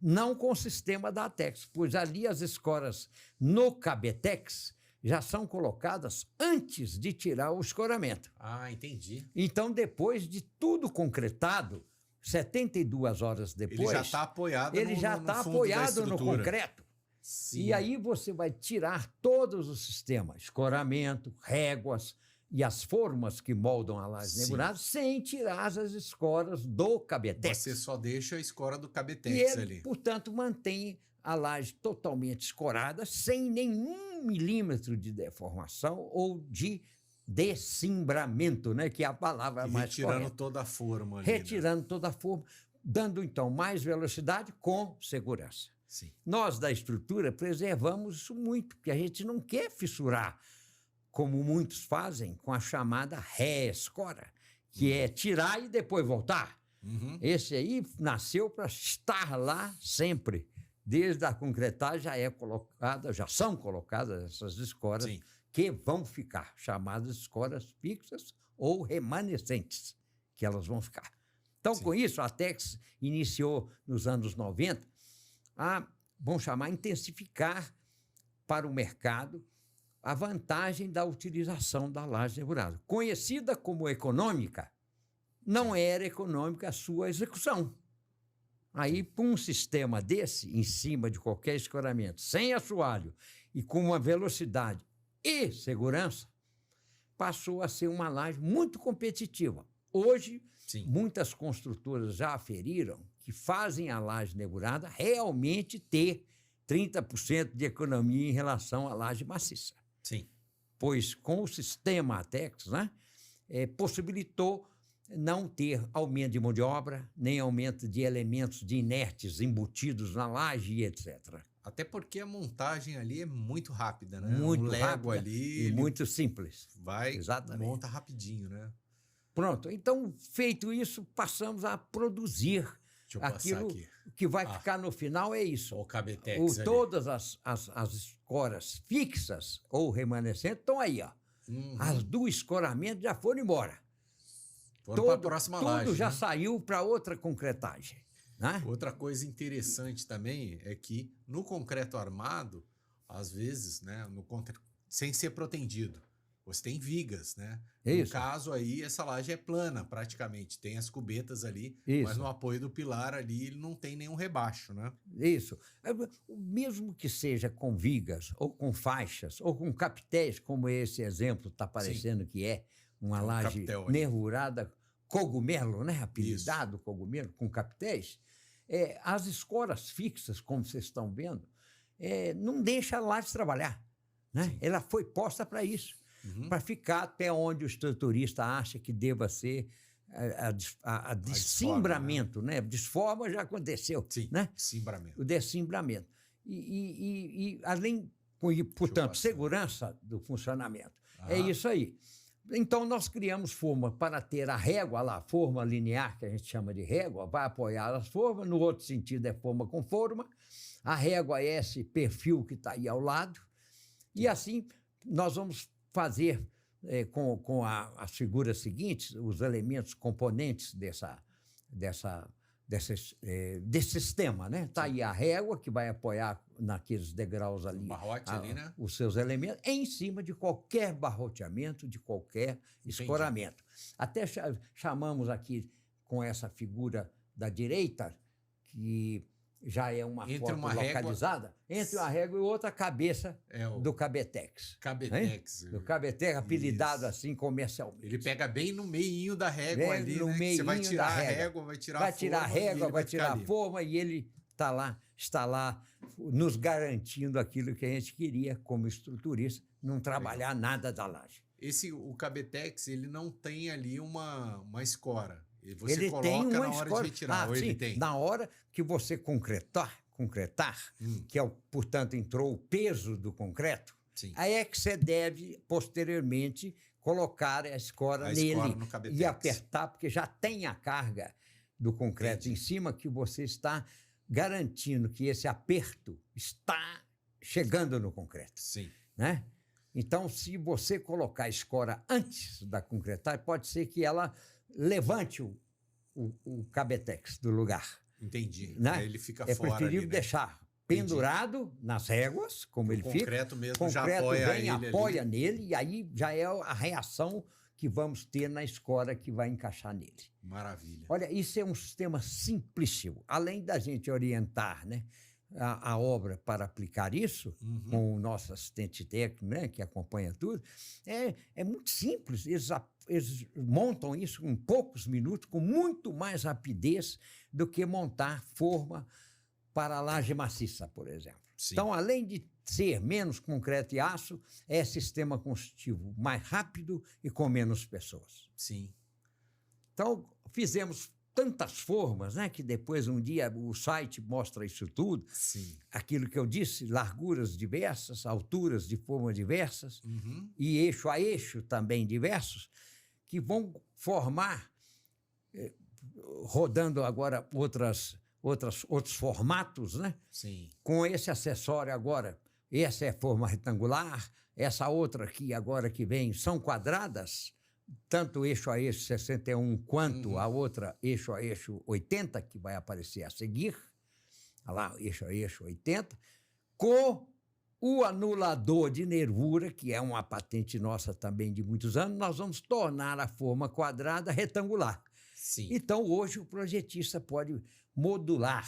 não com o sistema da ATEX, pois ali as escoras no Cabetex já são colocadas antes de tirar o escoramento. Ah, entendi. Então, depois de tudo concretado, 72 horas depois... Ele já está apoiado ele já está apoiado no concreto. Sim. E aí você vai tirar todos os sistemas, escoramento, réguas e as formas que moldam a laje nervurada, sem tirar as escoras do Cabetex. Você só deixa a escora do Cabetex e ele, ali. portanto, mantém a laje totalmente escorada, sem nenhum milímetro de deformação ou de descimbramento, né, que é a palavra mais correta. Retirando toda a forma ali. Retirando toda a forma, dando, então, mais velocidade com segurança. Nós, da estrutura, preservamos isso muito, porque a gente não quer fissurar, como muitos fazem, com a chamada reescora, que é tirar e depois voltar. Esse aí nasceu para estar lá sempre. Desde a concretagem já são colocadas essas escoras que vão ficar, chamadas escoras fixas ou remanescentes, que elas vão ficar. Então, com isso, a Tex iniciou nos anos 90 a, vamos chamar, intensificar para o mercado a vantagem da utilização da laje nervurada. Conhecida como econômica, não era econômica a sua execução. Aí, para um sistema desse, em cima de qualquer escoramento, sem assoalho e com uma velocidade e segurança, passou a ser uma laje muito competitiva. Hoje, muitas construtoras já aferiram que fazem a laje nervurada realmente ter 30% de economia em relação à laje maciça. Pois com o sistema ATEX, né, possibilitou não ter aumento de mão de obra, nem aumento de elementos de inertes embutidos na laje e etc. Até porque a montagem ali é muito rápida, né? Muito Lego rápida ali, e muito simples. Vai, exatamente, monta rapidinho, né? Pronto, então, feito isso, passamos a produzir aquilo que vai ficar no final, é isso. O Cabetex todas as escoras fixas ou remanescentes estão aí, ó. As do escoramento já foram embora. Foram para a próxima laje. Tudo já saiu para outra concretagem. Né? Outra coisa interessante também é que no concreto armado, às vezes, né, sem ser protendido, você tem vigas, né? No caso aí, essa laje é plana praticamente, tem as cubetas ali, mas no apoio do pilar ali ele não tem nenhum rebaixo, né? Isso. Mesmo que seja com vigas, ou com faixas, ou com capitéis, como esse exemplo está parecendo que é, uma laje nervurada, cogumelo, né? Apelidado cogumelo, com capitéis, as escoras fixas, como vocês estão vendo, não deixa a laje trabalhar, né? Ela foi posta para isso. Para ficar até onde o estruturista acha que deva ser a descimbramento, né? Desforma já aconteceu. Sim, né? Descimbramento. O descimbramento. E além, portanto, segurança do funcionamento. É isso aí. Então, nós criamos forma para ter a régua lá, forma linear, que a gente chama de régua, vai apoiar as formas, no outro sentido é forma com forma, a régua é esse perfil que está aí ao lado, e assim nós vamos fazer com as figuras seguintes, os elementos componentes desse sistema, né? Está aí a régua, que vai apoiar naqueles degraus ali, ali, né? Os seus elementos, em cima de qualquer barroteamento, de qualquer escoramento. Até chamamos aqui com essa figura da direita, que já é uma foto localizada, entre uma régua e outra, a cabeça do Cabetex. Cabetex. Do Cabetex, apelidado assim comercialmente. Ele pega bem no meinho da régua ali, no né? meio Você vai tirar a régua, vai tirar a forma. Vai tirar a régua, vai tirar a forma, e ele está lá nos garantindo aquilo que a gente queria como estruturista, não trabalhar nada da laje. O Cabetex, ele não tem ali uma escora. Você ele coloca tem uma na hora de retirar, ou sim, ele tem? Na hora que você concretar, que portanto entrou o peso do concreto, aí é que você deve posteriormente colocar a escora nele e apertar, porque já tem a carga do concreto em cima, que você está garantindo que esse aperto está chegando no concreto. Sim. Né? Então, se você colocar a escora antes da concretagem, pode ser que ela levante o Cabetex do lugar. Entendi. Né? Aí ele fica fora. É preferível ali, né? deixar pendurado nas réguas, como ele fica. O concreto mesmo já apoia nele, e aí já é a reação que vamos ter na escora que vai encaixar nele. Maravilha. Olha, isso é um sistema simplíssimo. Além da gente orientar, né, a obra para aplicar isso, com o nosso assistente técnico, né, que acompanha tudo, é muito simples. Eles montam isso em poucos minutos, com muito mais rapidez do que montar forma para a laje maciça, por exemplo. Sim. Então, além de ser menos concreto e aço, é sistema construtivo mais rápido e com menos pessoas. Sim. Então, fizemos tantas formas, né, que depois um dia o site mostra isso tudo. Sim. Aquilo que eu disse, larguras diversas, alturas de forma diversas, e eixo a eixo também diversos, que vão formar, rodando agora outros formatos, né? Sim. Com esse acessório agora. Essa é forma retangular, essa outra aqui agora que vem são quadradas, tanto o eixo a eixo 61 quanto a outra eixo a eixo 80, que vai aparecer a seguir. Olha lá, eixo a eixo 80, com o anulador de nervura, que é uma patente nossa também de muitos anos, nós vamos tornar a forma quadrada retangular. Sim. Então, hoje, o projetista pode modular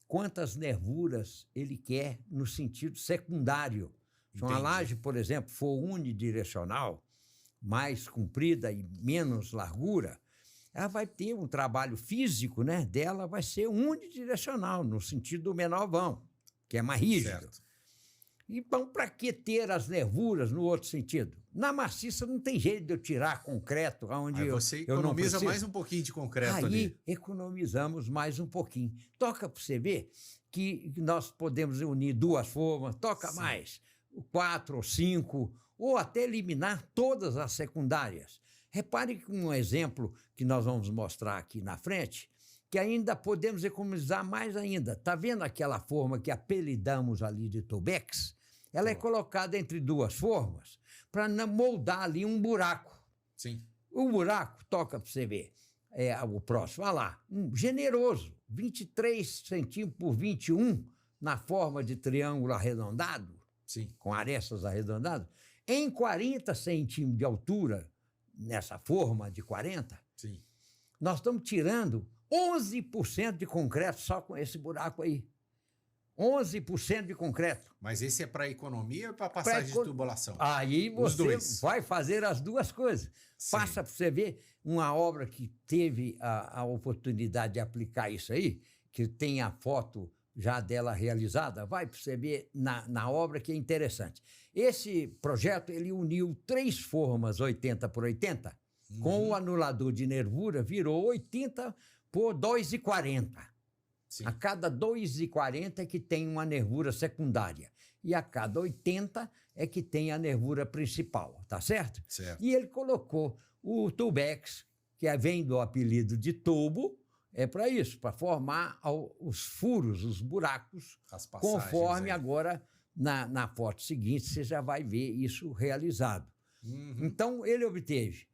quantas nervuras ele quer no sentido secundário. Se uma laje, por exemplo, for unidirecional, mais comprida e menos largura, ela vai ter um trabalho físico, né, dela vai ser unidirecional, no sentido do menor vão, que é mais rígido. Certo. Então, para que ter as nervuras no outro sentido? Na maciça não tem jeito de eu tirar concreto onde aí você eu não economiza preciso. mais um pouquinho de concreto aí ali. Economizamos mais um pouquinho. Toca para você ver que nós podemos unir duas formas, toca mais, 4 ou 5, ou até eliminar todas as secundárias. Repare que um exemplo que nós vamos mostrar aqui na frente, que ainda podemos economizar mais ainda. Está vendo aquela forma que apelidamos ali de Tubex? Ela é colocada entre duas formas para moldar ali um buraco. Sim. O buraco, toca para você ver, o próximo, olha lá, generoso, 23 centímetros por 21, na forma de triângulo arredondado, sim, com arestas arredondadas, em 40 centímetros de altura, nessa forma de 40, sim, nós estamos tirando 11% de concreto só com esse buraco aí. 11% de concreto. Mas esse é para economia ou para passagem de tubulação? Aí você vai fazer as duas coisas. Sim. Passa para você ver uma obra que teve a oportunidade de aplicar isso aí, que tem a foto já dela realizada, vai para você ver na obra, que é interessante. Esse projeto, ele uniu 3 formas 80 por 80, com o anulador de nervura, virou 80 por 2,40. Sim. A cada 2,40 é que tem uma nervura secundária. E a cada 80 é que tem a nervura principal, tá certo? Certo. E ele colocou o tubex, que vem do apelido de tubo, para isso, para formar os furos, os buracos, conforme agora, na foto seguinte, você já vai ver isso realizado. Então, ele obteve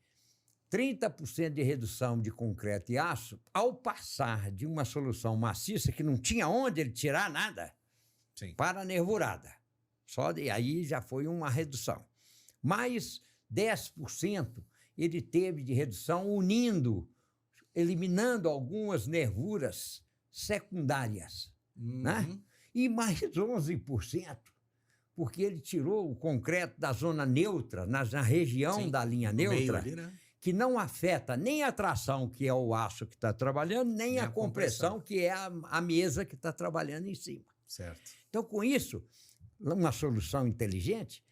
30% de redução de concreto e aço ao passar de uma solução maciça, que não tinha onde ele tirar nada, sim, para a nervurada. Aí já foi uma redução. Mais 10% ele teve de redução eliminando algumas nervuras secundárias. Né? E mais 11%, porque ele tirou o concreto da zona neutra, na região, sim, da linha neutra, ali, né? Que não afeta nem a tração, que é o aço que está trabalhando, nem a compressão, que é a mesa que está trabalhando em cima. Certo. Então, com isso, uma solução inteligente,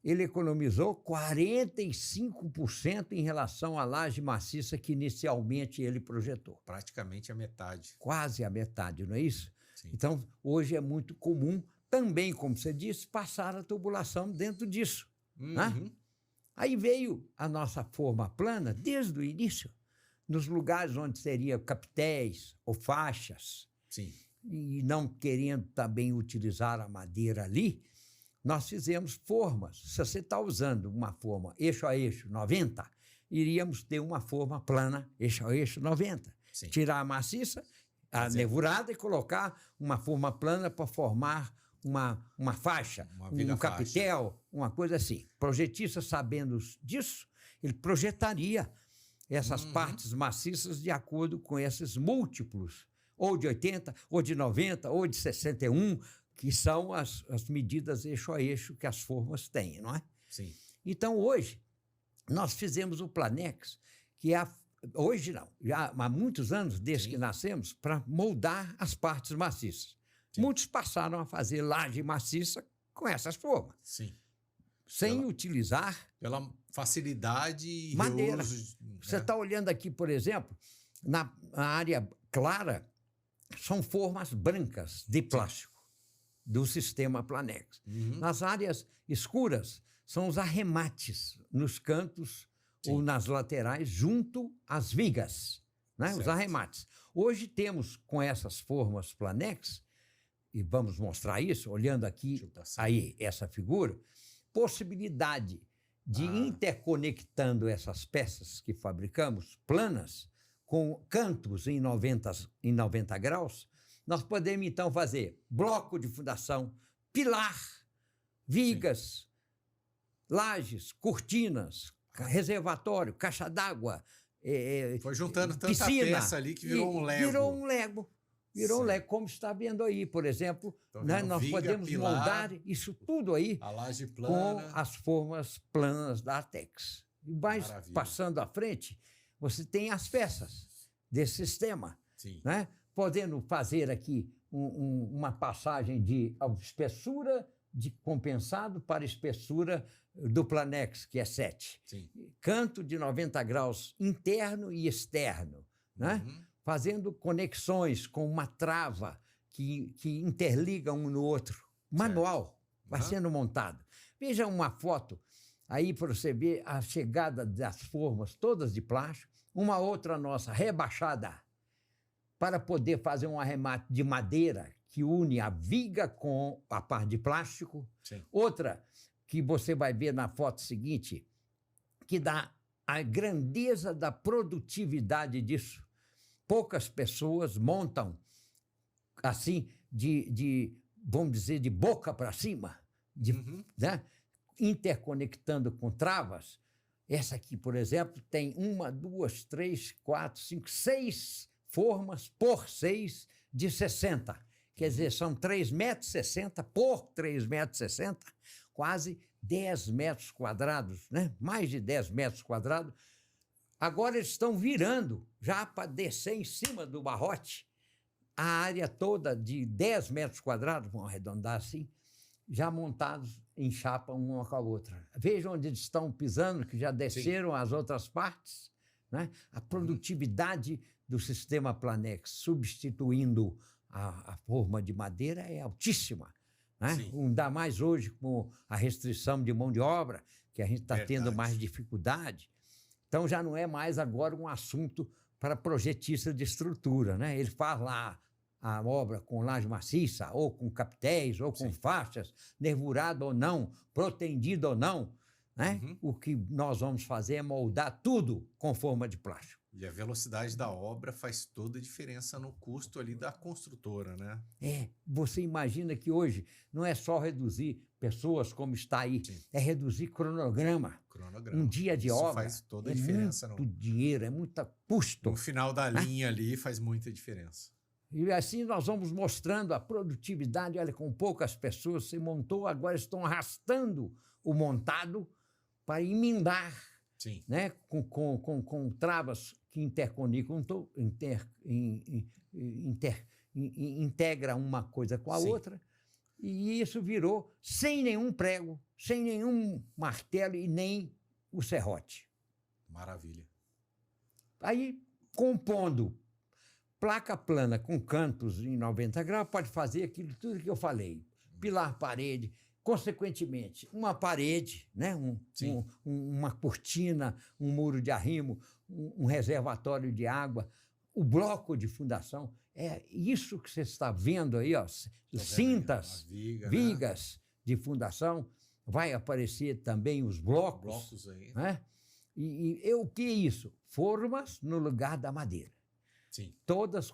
ele economizou 45% em relação à laje maciça que inicialmente ele projetou. Praticamente a metade. Quase a metade, não é isso? Sim. Então, hoje é muito comum, também, como você disse, passar a tubulação dentro disso. Né? Aí veio a nossa forma plana desde o início, nos lugares onde seria capitéis ou faixas, sim, e não querendo também utilizar a madeira ali, nós fizemos formas. Se você está usando uma forma eixo a eixo 90, iríamos ter uma forma plana eixo a eixo 90. Sim. Tirar a maciça, a nervurada, e colocar uma forma plana para formar uma faixa, um capitel, uma coisa assim. Projetista, sabendo disso, ele projetaria essas partes maciças de acordo com esses múltiplos, ou de 80, ou de 90, ou de 61, que são as medidas eixo a eixo que as formas têm, não é? Sim. Então, hoje, nós fizemos o Planex, que é hoje não, já há muitos anos, desde, sim, que nascemos, para moldar as partes maciças. Sim. Muitos passaram a fazer laje maciça com essas formas. Sim. Sem utilizar... Pela facilidade e madeira. Reuso, Você está olhando aqui, por exemplo, na área clara, são formas brancas de plástico, sim, do sistema Planex. Nas áreas escuras, são os arremates nos cantos, sim, ou nas laterais, junto às vigas, né? Os arremates. Hoje temos, com essas formas Planex, e vamos mostrar isso, olhando aqui, aí, essa figura, possibilidade de interconectando essas peças que fabricamos, planas, com cantos em 90 graus, nós podemos, então, fazer bloco de fundação, pilar, vigas, sim, lajes, cortinas, reservatório, caixa d'água, foi juntando tanta piscina, peça ali que virou um Lego. Virou um Lego. Virou um Lego, como está vendo aí, por exemplo, né? Nós podemos moldar isso tudo aí a laje plana, com as formas planas da Artex. E mais passando à frente, você tem as peças desse sistema, sim, né? Podendo fazer aqui uma passagem de espessura de compensado para espessura do Planex, que é 7. Sim. Canto de 90 graus interno e externo, né? Fazendo conexões com uma trava que interliga um no outro. Manual, vai sendo montado. Veja uma foto aí para você ver a chegada das formas todas de plástico, uma outra nossa rebaixada para poder fazer um arremate de madeira, que une a viga com a parte de plástico. Sim. Outra, que você vai ver na foto seguinte, que dá a grandeza da produtividade disso. Poucas pessoas montam assim, vamos dizer, de boca para cima, né? Interconectando com travas. Essa aqui, por exemplo, tem 1, 2, 3, 4, 5, 6 formas por 6 de 60. Quer dizer, são 3,60 m por 3,60 m, quase 10 metros quadrados, né? Mais de 10 metros quadrados. Agora eles estão virando, já para descer em cima do barrote, a área toda de 10 metros quadrados, vamos arredondar assim, já montados em chapa uma com a outra. Vejam onde eles estão pisando, que já desceram Sim. as outras partes, né? A produtividade do sistema Planex, substituindo a forma de madeira, é altíssima. Né? Ainda mais hoje com a restrição de mão de obra, que a gente está tendo mais dificuldade. Então, já não é mais agora um assunto para projetista de estrutura. Né? Ele faz lá a obra com laje maciça, ou com capitéis, ou com faixas, nervurado ou não, protendido ou não. Né? O que nós vamos fazer é moldar tudo com forma de plástico. E a velocidade da obra faz toda a diferença no custo ali da construtora, né? Você imagina que hoje não é só reduzir pessoas como está aí, é reduzir cronograma. Um dia de obra faz toda a diferença. Muito dinheiro, é muito custo. No final da linha ali faz muita diferença. E assim nós vamos mostrando a produtividade, olha, com poucas pessoas se montou, agora estão arrastando o montado para emendar, né? com travas que interconectam, integra uma coisa com a outra, e isso virou sem nenhum prego, sem nenhum martelo e nem o serrote. Maravilha. Aí, compondo placa plana com cantos em 90 graus, pode fazer aquilo tudo que eu falei. Pilar parede, consequentemente, uma parede, né? Uma cortina, um muro de arrimo, um reservatório de água, o bloco de fundação. É isso que você está vendo aí, ó, cintas, vigas, né? De fundação. Vai aparecer também os blocos aí. Né? E o que é isso? Formas no lugar da madeira. Todas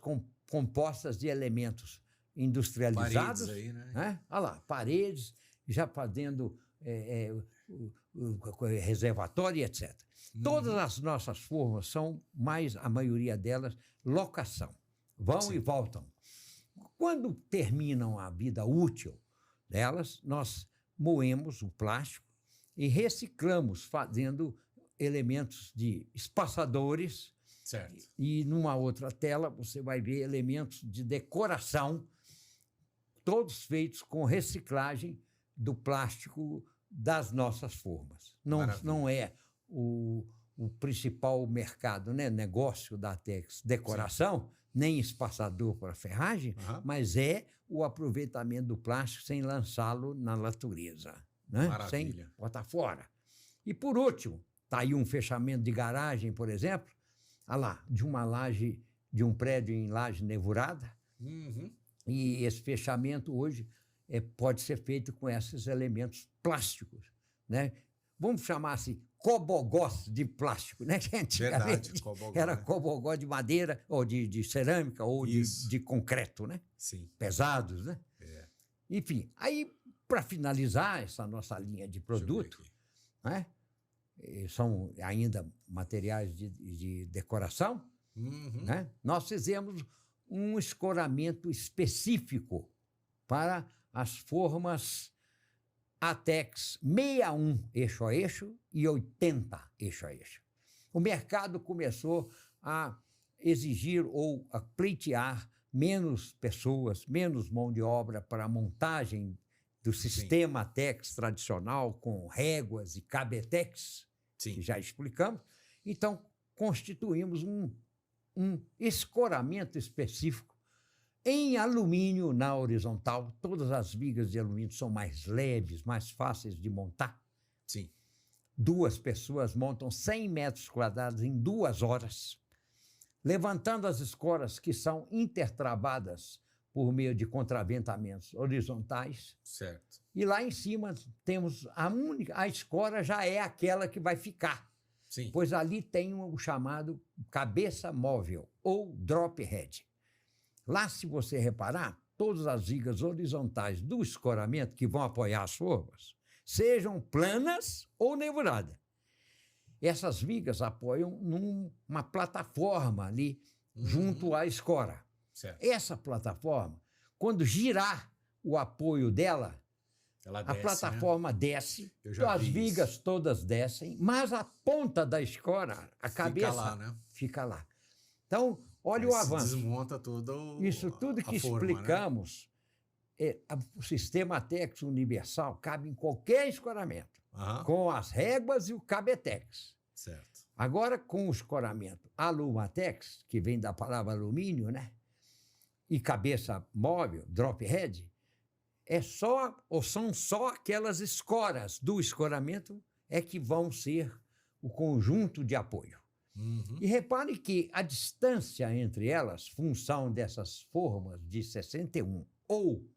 compostas de elementos industrializados. Paredes aí, né? Olha lá, paredes, já fazendo reservatório, etc. Todas as nossas formas são, a maioria delas, locação. Vão e voltam. Quando terminam a vida útil delas, nós moemos o plástico e reciclamos, fazendo elementos de espaçadores. Certo. E numa outra tela você vai ver elementos de decoração, todos feitos com reciclagem do plástico das nossas formas. Não é o principal mercado, né? Negócio da Atex, decoração, nem espaçador para ferragem, mas é o aproveitamento do plástico sem lançá-lo na natureza, né? Sem botar fora. E, por último, está aí um fechamento de garagem, por exemplo, lá, de uma laje, de um prédio em laje nevurada, e esse fechamento hoje pode ser feito com esses elementos plásticos, né? Vamos chamar assim, cobogós de plástico, né? Verdade, cobogó, era cobogó de madeira, ou de cerâmica, ou de concreto, né? Pesados, né? Enfim, aí, para finalizar essa nossa linha de produto, né? São ainda materiais de decoração, né? Nós fizemos um escoramento específico para as formas Atex 61 eixo a eixo e 80 eixo a eixo. O mercado começou a exigir ou a pleitear menos pessoas, menos mão de obra para a montagem do sistema Atex tradicional com réguas e cabetex, que já explicamos. Então, constituímos um escoramento específico em alumínio na horizontal. Todas as vigas de alumínio são mais leves, mais fáceis de montar. 2 pessoas montam 100 metros quadrados em 2 horas, levantando as escoras que são intertravadas por meio de contraventamentos horizontais. Certo. E lá em cima temos a escora já é aquela que vai ficar. Sim. Pois ali tem o chamado cabeça móvel ou drop head. Lá, se você reparar, todas as vigas horizontais do escoramento que vão apoiar as formas, sejam planas ou nervuradas. Essas vigas apoiam numa plataforma ali junto à escora. Certo. Essa plataforma, quando girar o apoio dela, Ela a desce, plataforma desce, Eu já as vi vigas isso. todas descem, mas a ponta da escora, a cabeça, lá, né? fica lá. Então, olha Aí o se avanço. desmonta todo Isso tudo que a forma, explicamos, o sistema Tex universal cabe em qualquer escoramento, Aham. com as réguas e o cabetex. Certo. Agora, com o escoramento Alumatex, que vem da palavra alumínio, né? E cabeça móvel, drop head, são só aquelas escoras do escoramento é que vão ser o conjunto de apoio. Uhum. E repare que a distância entre elas, função dessas formas de 61 ou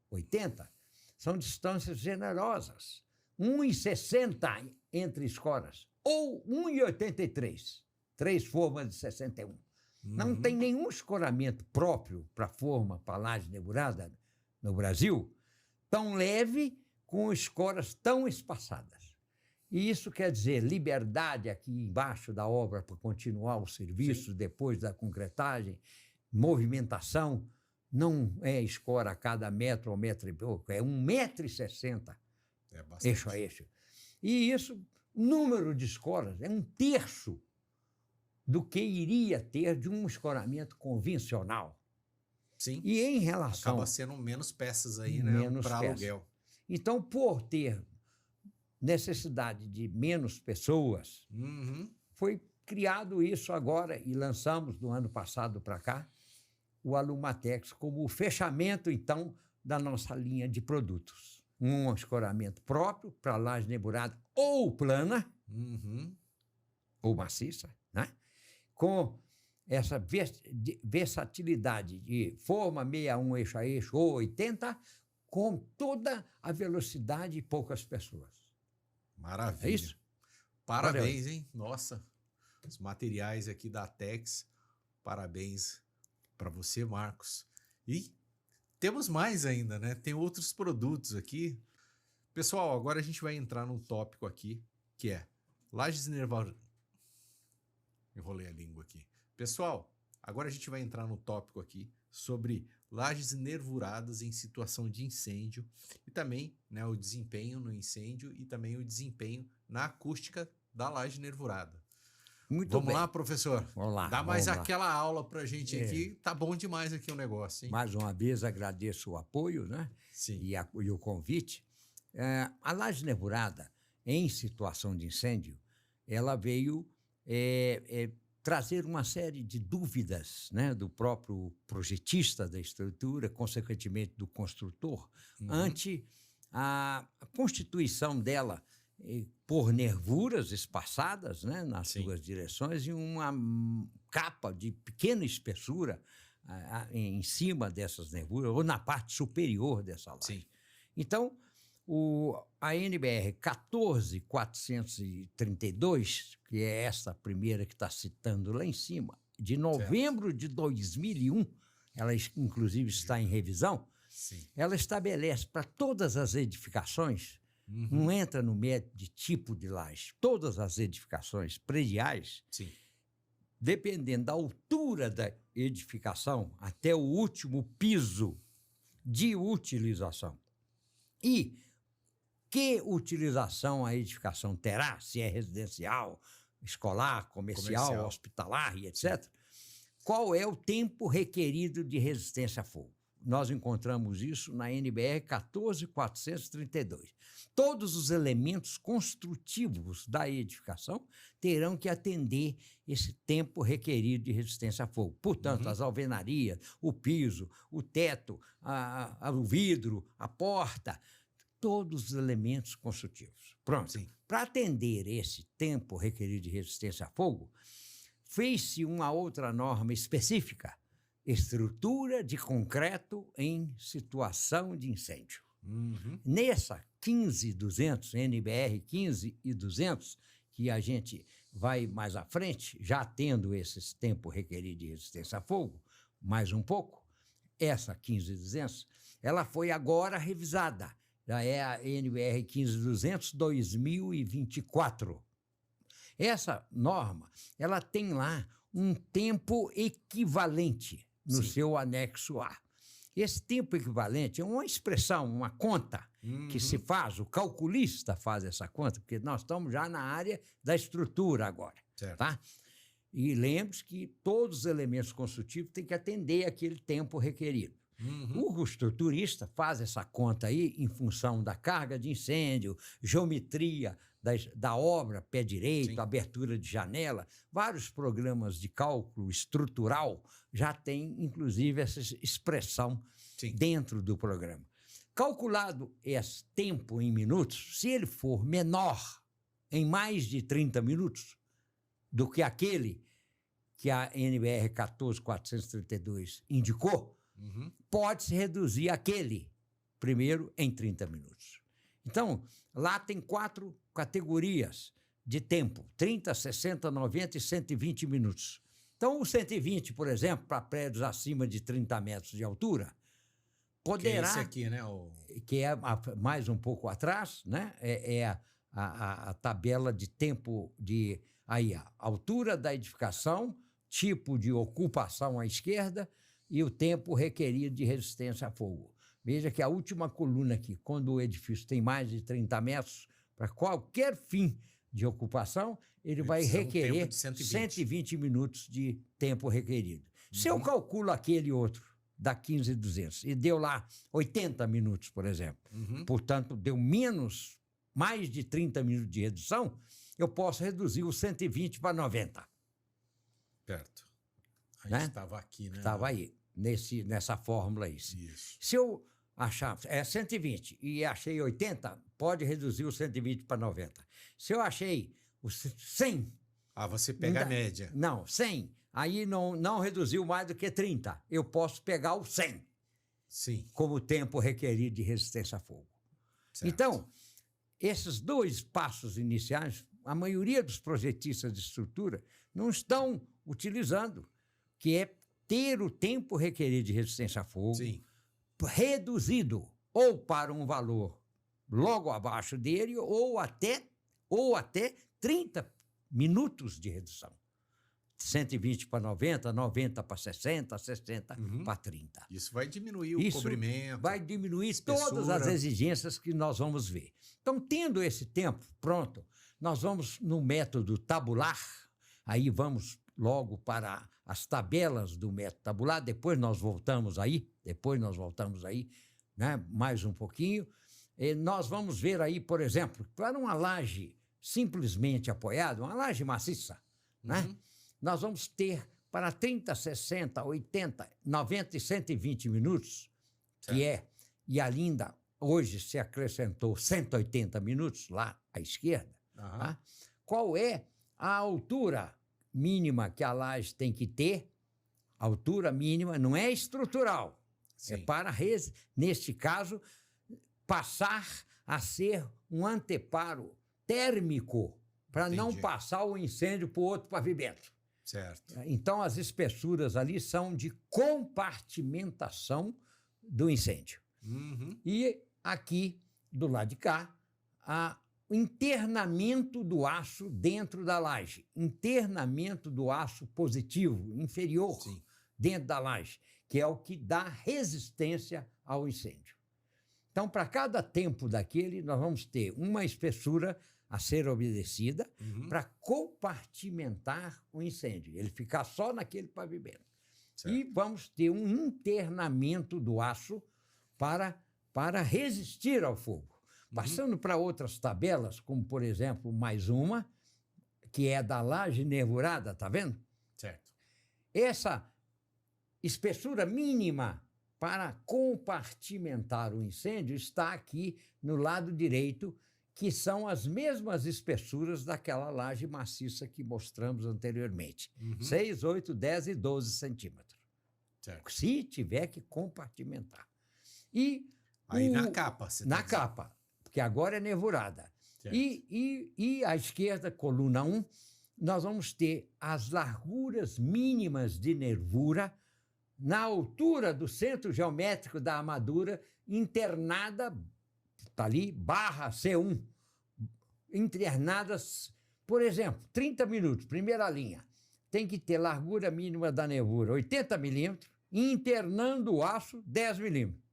80, são distâncias generosas. 1,60 entre escoras, ou 1,83, 3 formas de 61. Não tem nenhum escoramento próprio para forma, para laje nervurada no Brasil, tão leve, com escoras tão espaçadas. E isso quer dizer liberdade aqui embaixo da obra para continuar o serviço. Sim. Depois da concretagem, movimentação, não é escora a cada metro ou metro e pouco, é 1,60 m, eixo a eixo. E isso, número de escoras, é 1/3 do que iria ter de um escoramento convencional. Sim. E em relação... Acaba sendo menos peças aí, né, para aluguel. Então, por ter necessidade de menos pessoas, foi criado isso agora e lançamos do ano passado para cá o Alumatex como o fechamento, então, da nossa linha de produtos. Um escoramento próprio para laje nervurada ou plana, ou maciça, né? Com essa versatilidade de forma 61 eixo a eixo ou 80, com toda a velocidade e poucas pessoas. Maravilha. É isso? Parabéns, hein? Nossa, os materiais aqui da Tex, parabéns para você, Marcos. E temos mais ainda, né? Tem outros produtos aqui. Pessoal, agora a gente vai entrar num tópico aqui, que é lajes nervuradas. Enrolei a língua aqui. Pessoal, agora a gente vai entrar no tópico aqui sobre lajes nervuradas em situação de incêndio e também, né, o desempenho no incêndio e também o desempenho na acústica da laje nervurada. Muito Vamos bem. lá, professor? Vamos lá. Dá mais aquela aula pra gente aqui. Tá bom demais aqui o negócio, hein? Mais uma vez agradeço o apoio, né? Sim. E o convite. A laje nervurada, em situação de incêndio, ela veio trazer uma série de dúvidas, né, do próprio projetista da estrutura, consequentemente do construtor, ante a constituição dela por nervuras espaçadas, né, nas duas direções e uma capa de pequena espessura em cima dessas nervuras ou na parte superior dessa laje. Sim. Então, a NBR 14432, que é essa primeira que está citando lá em cima, de novembro de 2001, ela inclusive está em revisão, ela estabelece para todas as edificações, não entra no mérito de tipo de laje, todas as edificações prediais, dependendo da altura da edificação até o último piso de utilização. E que utilização a edificação terá, se é residencial, escolar, comercial, hospitalar e etc. Qual é o tempo requerido de resistência a fogo? Nós encontramos isso na NBR 14432. Todos os elementos construtivos da edificação terão que atender esse tempo requerido de resistência a fogo. Portanto, as alvenarias, o piso, o teto, o vidro, a porta, todos os elementos construtivos. Pronto. Para atender esse tempo requerido de resistência a fogo, fez-se uma outra norma específica estrutura de concreto em situação de incêndio. Uhum. Nessa 15200, NBR 15200, que a gente vai mais à frente, já tendo esse tempo requerido de resistência a fogo, mais um pouco, essa 15200, ela foi agora revisada. Já é a NBR 15200 2024. Essa norma, ela tem lá um tempo equivalente no seu anexo A. Esse tempo equivalente é uma expressão, uma conta que se faz, o calculista faz essa conta, porque nós estamos já na área da estrutura agora. Certo. Tá? E lembre-se que todos os elementos construtivos têm que atender aquele tempo requerido. O estruturista faz essa conta aí em função da carga de incêndio, geometria da obra, pé direito, Sim. abertura de janela. Vários programas de cálculo estrutural já têm, inclusive, essa expressão Sim. dentro do programa. Calculado esse tempo em minutos, se ele for menor em mais de 30 minutos do que aquele que a NBR 14432 indicou, pode-se reduzir aquele primeiro em 30 minutos. Então, lá tem 4 categorias de tempo: 30, 60, 90 e 120 minutos. Então, o 120, por exemplo, para prédios acima de 30 metros de altura, poderá... Que é esse aqui, né? Que é mais um pouco atrás, né? A tabela de tempo de... Aí, a altura da edificação, tipo de ocupação à esquerda e o tempo requerido de resistência a fogo. Veja que a última coluna aqui, quando o edifício tem mais de 30 metros, para qualquer fim de ocupação, ele vai requerer 120 minutos de tempo requerido. Se eu calculo aquele outro da 15200 e deu lá 80 minutos, por exemplo, portanto, deu mais de 30 minutos de redução, eu posso reduzir o 120 para 90. Certo. A Né? gente estava aqui, né? Estava aí, nessa fórmula aí. Isso. Se eu achar 120 e achei 80, pode reduzir o 120 para 90. Se eu achei o 100... você pega a média. Não, 100. Aí não reduziu mais do que 30. Eu posso pegar o 100. Sim. Como tempo requerido de resistência a fogo. Certo. Então, esses 2 passos iniciais, a maioria dos projetistas de estrutura não estão utilizando, que é ter o tempo requerido de resistência a fogo reduzido ou para um valor logo abaixo dele ou até 30 minutos de redução. 120 para 90, 90 para 60, 60 para 30. Isso vai diminuir o cobrimento. Vai diminuir todas as exigências que nós vamos ver. Então, tendo esse tempo pronto, nós vamos no método tabular, aí vamos logo para as tabelas do método tabular, depois nós voltamos aí, né, mais um pouquinho. Nós vamos ver aí, por exemplo, para uma laje simplesmente apoiada, uma laje maciça, né? Nós vamos ter para 30, 60, 80, 90 e 120 minutos, e ainda hoje se acrescentou 180 minutos lá à esquerda. Tá? Qual é a altura mínima que a laje tem que ter? A altura mínima não é estrutural, é para, neste caso, passar a ser um anteparo térmico para não passar o incêndio para o outro pavimento. Certo. Então, as espessuras ali são de compartimentação do incêndio. E aqui, do lado de cá, o internamento do aço dentro da laje. Internamento do aço positivo, inferior, dentro da laje, que é o que dá resistência ao incêndio. Então, para cada tempo daquele, nós vamos ter uma espessura a ser obedecida para compartimentar o incêndio, ele ficar só naquele pavimento. Certo. E vamos ter um internamento do aço para resistir ao fogo. Passando para outras tabelas, como, por exemplo, mais uma, que é da laje nervurada, tá vendo? Certo. Essa espessura mínima para compartimentar o incêndio está aqui no lado direito, que são as mesmas espessuras daquela laje maciça que mostramos anteriormente. 6, 8, 10 e 12 centímetros. Certo. se tiver que compartimentar. E Aí na capa. na capa, porque agora é nervurada. Certo. E à esquerda, coluna 1, nós vamos ter as larguras mínimas de nervura na altura do centro geométrico da armadura, internada, está ali, barra C1, internadas, por exemplo, 30 minutos, primeira linha, tem que ter largura mínima da nervura 80 milímetros, internando o aço 10 milímetros.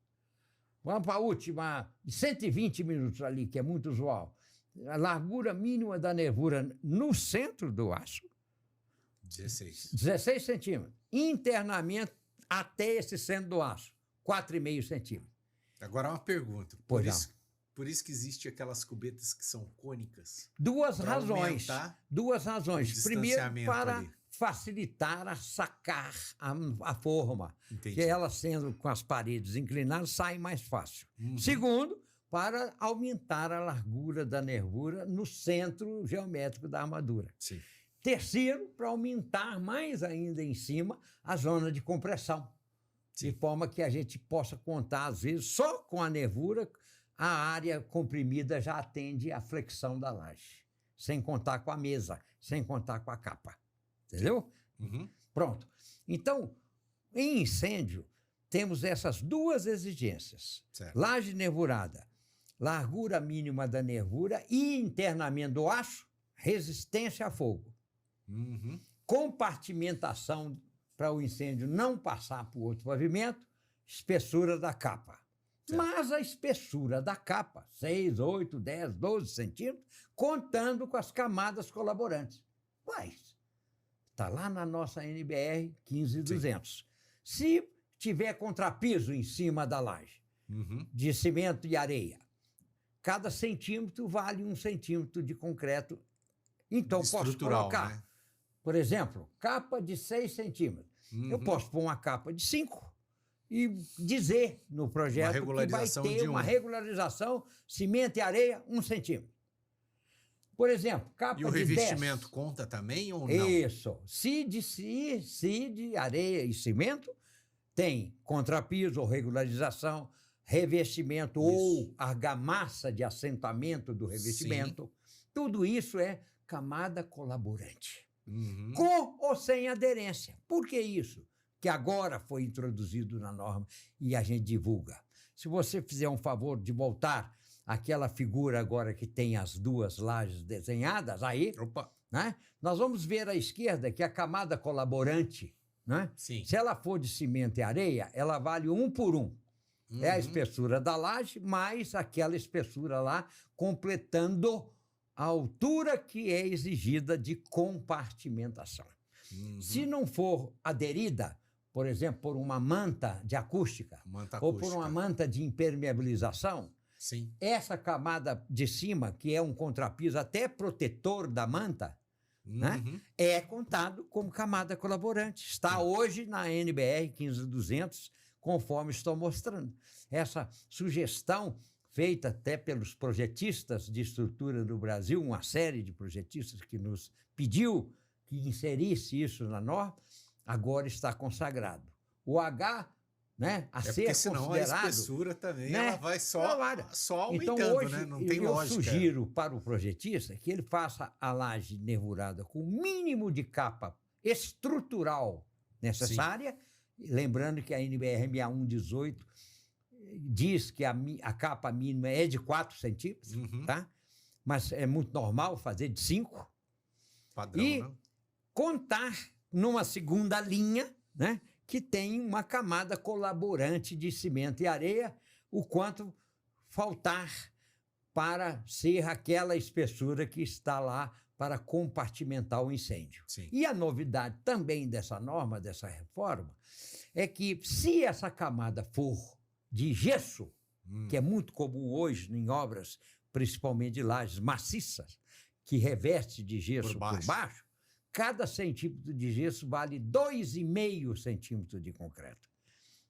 Vamos para a última, 120 minutos ali, que é muito usual. A largura mínima da nervura no centro do aço, 16 centímetros. Internamente até esse centro do aço, 4,5 centímetros. Agora uma pergunta. Por isso que existe aquelas cubetas que são cônicas? Duas razões. Primeiro, para ali. facilitar a sacar a forma. Entendi. Que ela sendo com as paredes inclinadas, sai mais fácil. Uhum. Segundo, para aumentar a largura da nervura no centro geométrico da armadura. Sim. Terceiro, para aumentar mais ainda em cima a zona de compressão. Sim. De forma que a gente possa contar, às vezes, só com a nervura, a área comprimida já atende à flexão da laje. Sem contar com a mesa, sem contar com a capa. Entendeu? Uhum. Pronto. Então, em incêndio, temos essas duas exigências. Certo. Laje nervurada, largura mínima da nervura e internamento do aço, resistência a fogo. Uhum. Compartimentação para o incêndio não passar por outro pavimento, espessura da capa. Certo. Mas a espessura da capa, 6, 8, 10, 12 centímetros, contando com as camadas colaborantes. Mas está lá na nossa NBR 15200. Se tiver contrapiso em cima da laje, Uhum. de cimento e areia, cada centímetro vale 1 centímetro de concreto. Então, posso Estrutural, colocar, né? por exemplo, capa de 6 centímetros. Eu Uhum. posso pôr uma capa de 5 e dizer no projeto que vai regularização ter de uma 1. regularização, cimento e areia, 1 centímetro. Por exemplo, capa E o de revestimento 10. conta também ou não? Isso. Se de areia e cimento, tem contrapiso ou regularização, revestimento ou argamassa de assentamento do revestimento. Tudo isso é camada colaborante. Uhum. Com ou sem aderência. Por que isso? Que agora foi introduzido na norma e a gente divulga. Se você fizer um favor de voltar àquela figura agora que tem as duas lajes desenhadas, aí, Opa. né, nós vamos ver à esquerda que a camada colaborante, né, Sim. se ela for de cimento e areia, ela vale 1 por 1. É a Uhum. espessura da laje mais aquela espessura lá, completando a altura que é exigida de compartimentação. Uhum. Se não for aderida, por exemplo, por uma manta de acústica, Manta ou por acústica. uma manta de impermeabilização, Sim. essa camada de cima, que é um contrapiso até protetor da manta, né, Uhum. é contado como camada colaborante. Está hoje na NBR 15200, conforme estou mostrando. Essa sugestão feita até pelos projetistas de estrutura do Brasil, uma série de projetistas que nos pediu que inserisse isso na norma, agora está consagrado. O H, né, a ser Porque senão considerado... a espessura também né, ela vai só então, aumentando, hoje, né? Não tem eu lógica. sugiro para o projetista que ele faça a laje nervurada com o mínimo de capa estrutural necessária, lembrando que a NBR 6118 diz que a capa mínima é de 4 centímetros, Uhum. tá? Mas é muito normal fazer de 5. Padrão, E né? contar numa segunda linha, né, que tem uma camada colaborante de cimento e areia, o quanto faltar para ser aquela espessura que está lá para compartimentar o incêndio. Sim. E a novidade também dessa norma, dessa reforma, é que se essa camada for de gesso, que é muito comum hoje em obras, principalmente de lajes maciças, que reveste de gesso por baixo, cada centímetro de gesso vale 2,5 centímetros de concreto.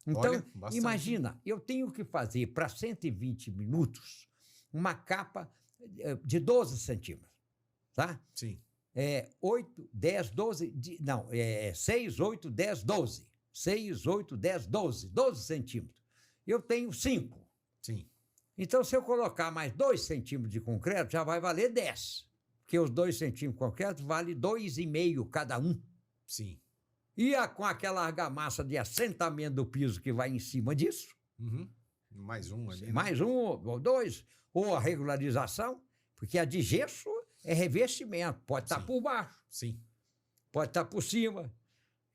Então, Olha, imagina, eu tenho que fazer para 120 minutos uma capa de 12 centímetros, tá? Sim. 8, 10, 12... 6, 8, 10, 12. 6, 8, 10, 12 centímetros. Eu tenho 5. Sim. Então, se eu colocar mais 2 centímetros de concreto, já vai valer 10. Porque os 2 centímetros de concreto vale 2,5 cada um. Sim. E com aquela argamassa de assentamento do piso que vai em cima disso, mais um ali, né? mais um ou 2, ou a regularização, porque a de gesso é revestimento, pode estar por baixo, sim, pode estar por cima,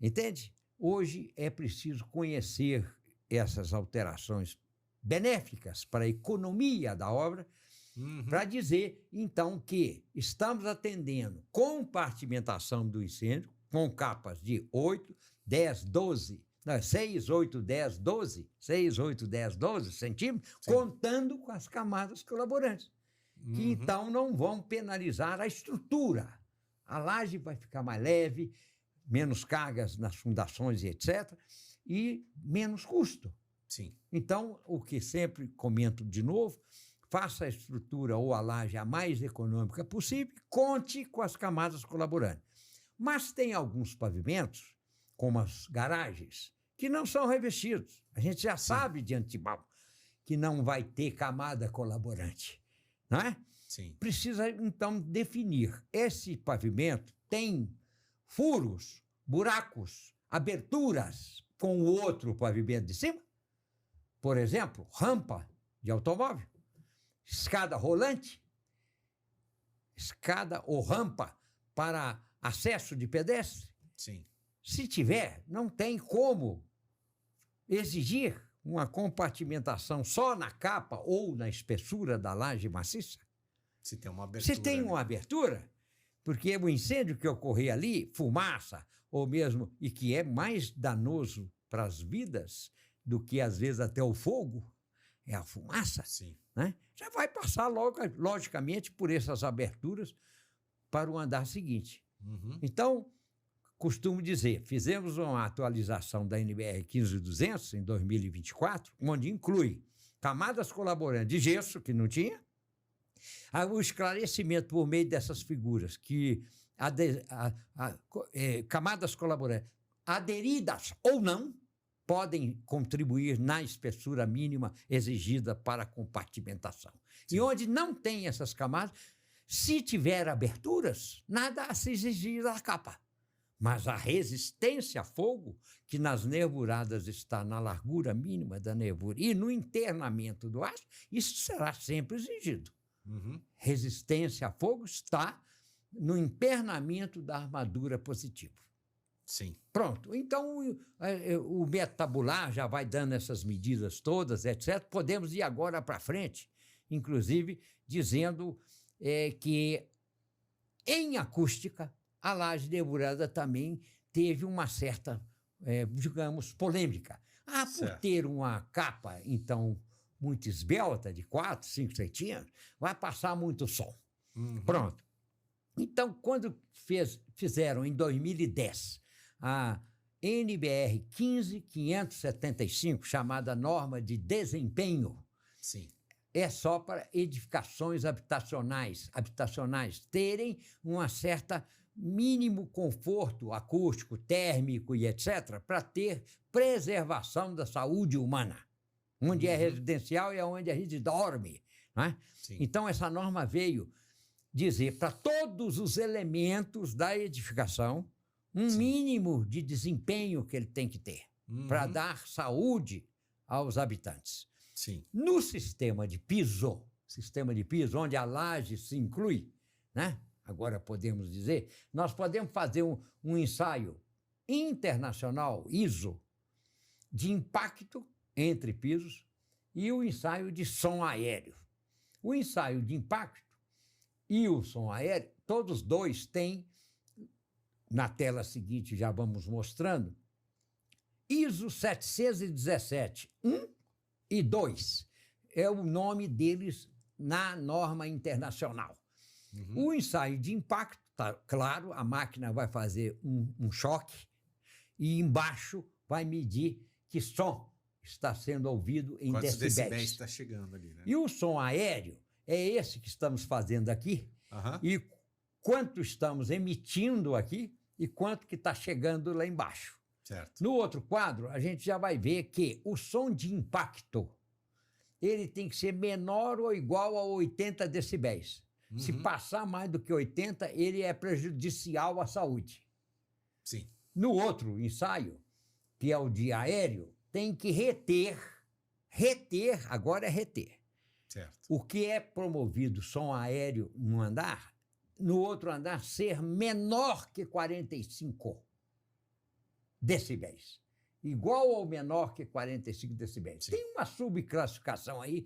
entende? Hoje é preciso conhecer essas alterações benéficas para a economia da obra, para dizer, então, que estamos atendendo compartimentação do incêndio, com capas de 8, 10, 12, 6, 8, 10, 12, 6, 8, 10, 12 centímetros, contando com as camadas colaborantes, que então não vão penalizar a estrutura. A laje vai ficar mais leve, menos cargas nas fundações e etc., e menos custo. Sim. Então, o que sempre comento de novo, faça a estrutura ou a laje a mais econômica possível, conte com as camadas colaborantes. Mas tem alguns pavimentos, como as garagens, que não são revestidos. A gente já sabe de antemão que não vai ter camada colaborante, não é? Sim. Precisa, então, definir. Esse pavimento tem furos, buracos, aberturas com o outro pavimento de cima? Por exemplo, rampa de automóvel, escada rolante, escada ou rampa para acesso de pedestre? Sim. Se tiver, não tem como exigir uma compartimentação só na capa ou na espessura da laje maciça. Se tem uma abertura. Se tem uma abertura, porque o incêndio que ocorrer ali, fumaça, ou mesmo, e que é mais danoso para as vidas do que, às vezes, até o fogo, é a fumaça, né? Já vai passar, logicamente, por essas aberturas para o andar seguinte. Então, costumo dizer, fizemos uma atualização da NBR 15200 em 2024, onde inclui camadas colaborantes de gesso, que não tinha, o esclarecimento por meio dessas figuras, que camadas colaborantes aderidas ou não podem contribuir na espessura mínima exigida para a compartimentação. E onde não tem essas camadas, se tiver aberturas, nada a se exigir da capa. Mas a resistência a fogo, que nas nervuradas está na largura mínima da nervura e no internamento do aço, isso será sempre exigido. Resistência a fogo está no internamento da armadura positiva. Sim. Pronto. Então, o método tabular já vai dando essas medidas todas, etc. Podemos ir agora para frente, inclusive dizendo que, em acústica, a laje nervurada também teve uma certa, digamos, polêmica. Por ter uma capa, então, muito esbelta, de 4, 5 centímetros, vai passar muito som. Pronto. Então, quando fizeram em 2010 a NBR 15575, chamada norma de desempenho, é só para edificações habitacionais terem uma certa mínimo conforto acústico, térmico e etc., para ter preservação da saúde humana. Onde é residencial é onde a gente dorme, né? Então, essa norma veio dizer para todos os elementos da edificação um mínimo de desempenho que ele tem que ter para dar saúde aos habitantes. No sistema de piso, onde a laje se inclui, né? Agora podemos dizer, nós podemos fazer um ensaio internacional, ISO, de impacto entre pisos e o ensaio de som aéreo. O ensaio de impacto e o som aéreo, todos dois têm, na tela seguinte já vamos mostrando, ISO 717, 1 e 2, é o nome deles na norma internacional. O ensaio de impacto, tá claro, a máquina vai fazer um choque e embaixo vai medir que som está sendo ouvido em quantos decibéis está chegando ali, né? E o som aéreo é esse que estamos fazendo aqui, e quanto estamos emitindo aqui e quanto que está chegando lá embaixo. Certo. No outro quadro, a gente já vai ver que o som de impacto ele tem que ser menor ou igual a 80 decibéis. Se passar mais do que 80, ele é prejudicial à saúde. Sim. No outro ensaio, que é o de aéreo, tem que reter, agora é reter. Certo. O que é promovido som aéreo num andar, no outro andar ser menor que 45 decibéis. Igual ou menor que 45 decibéis. Sim. Tem uma subclassificação aí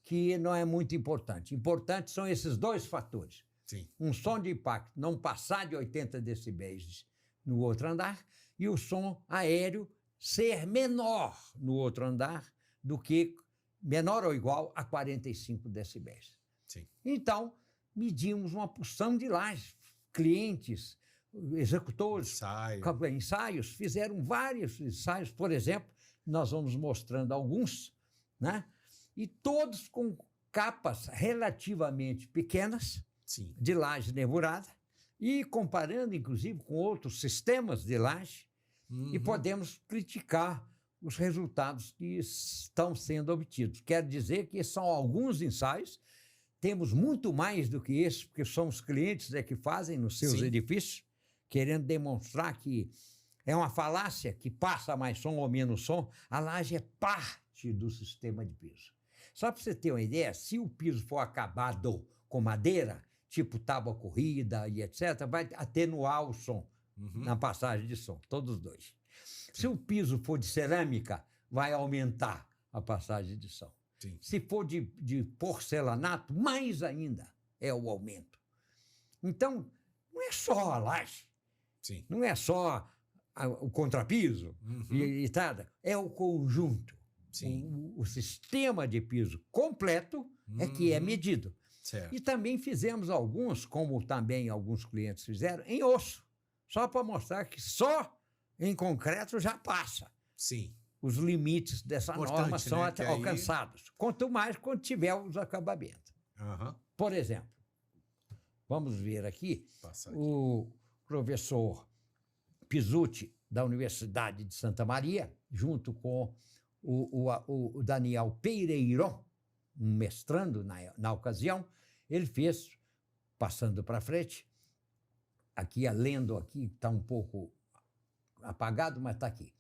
que não é muito importante. Importantes são esses dois fatores. Sim. Um som de impacto não passar de 80 decibéis no outro andar e o som aéreo ser menor no outro andar do que menor ou igual a 45 decibéis. Sim. Então, medimos uma porção de lajes. Clientes, executores, ensaios, fizeram vários ensaios. Por exemplo, nós vamos mostrando alguns, né? E todos com capas relativamente pequenas, sim, de laje nervurada, e comparando, inclusive, com outros sistemas de laje, e podemos criticar os resultados que estão sendo obtidos. Quero dizer que são alguns ensaios, temos muito mais do que esse, porque são os clientes que fazem nos seus edifícios, querendo demonstrar que é uma falácia que passa mais som ou menos som. A laje é parte do sistema de piso. Só para você ter uma ideia, se o piso for acabado com madeira, tipo tábua corrida e etc., vai atenuar o som na passagem de som, todos os dois. Se o piso for de cerâmica, vai aumentar a passagem de som. Sim. Se for de porcelanato, mais ainda é o aumento. Então, não é só a laje, sim, não é só o contrapiso e tal, é o conjunto. Sim. O sistema de piso completo é que é medido. Certo. E também fizemos alguns, como também alguns clientes fizeram, em osso, só para mostrar que só em concreto já passa. Sim. Os limites dessa norma são alcançados. Aí... Quanto mais quando tiver os acabamentos. Por exemplo, vamos ver aqui, o professor Pizzuti, da Universidade de Santa Maria, junto com o Daniel Pereiro, um mestrando na ocasião, ele fez, passando para frente, aqui, lendo aqui, está um pouco apagado, mas está aqui.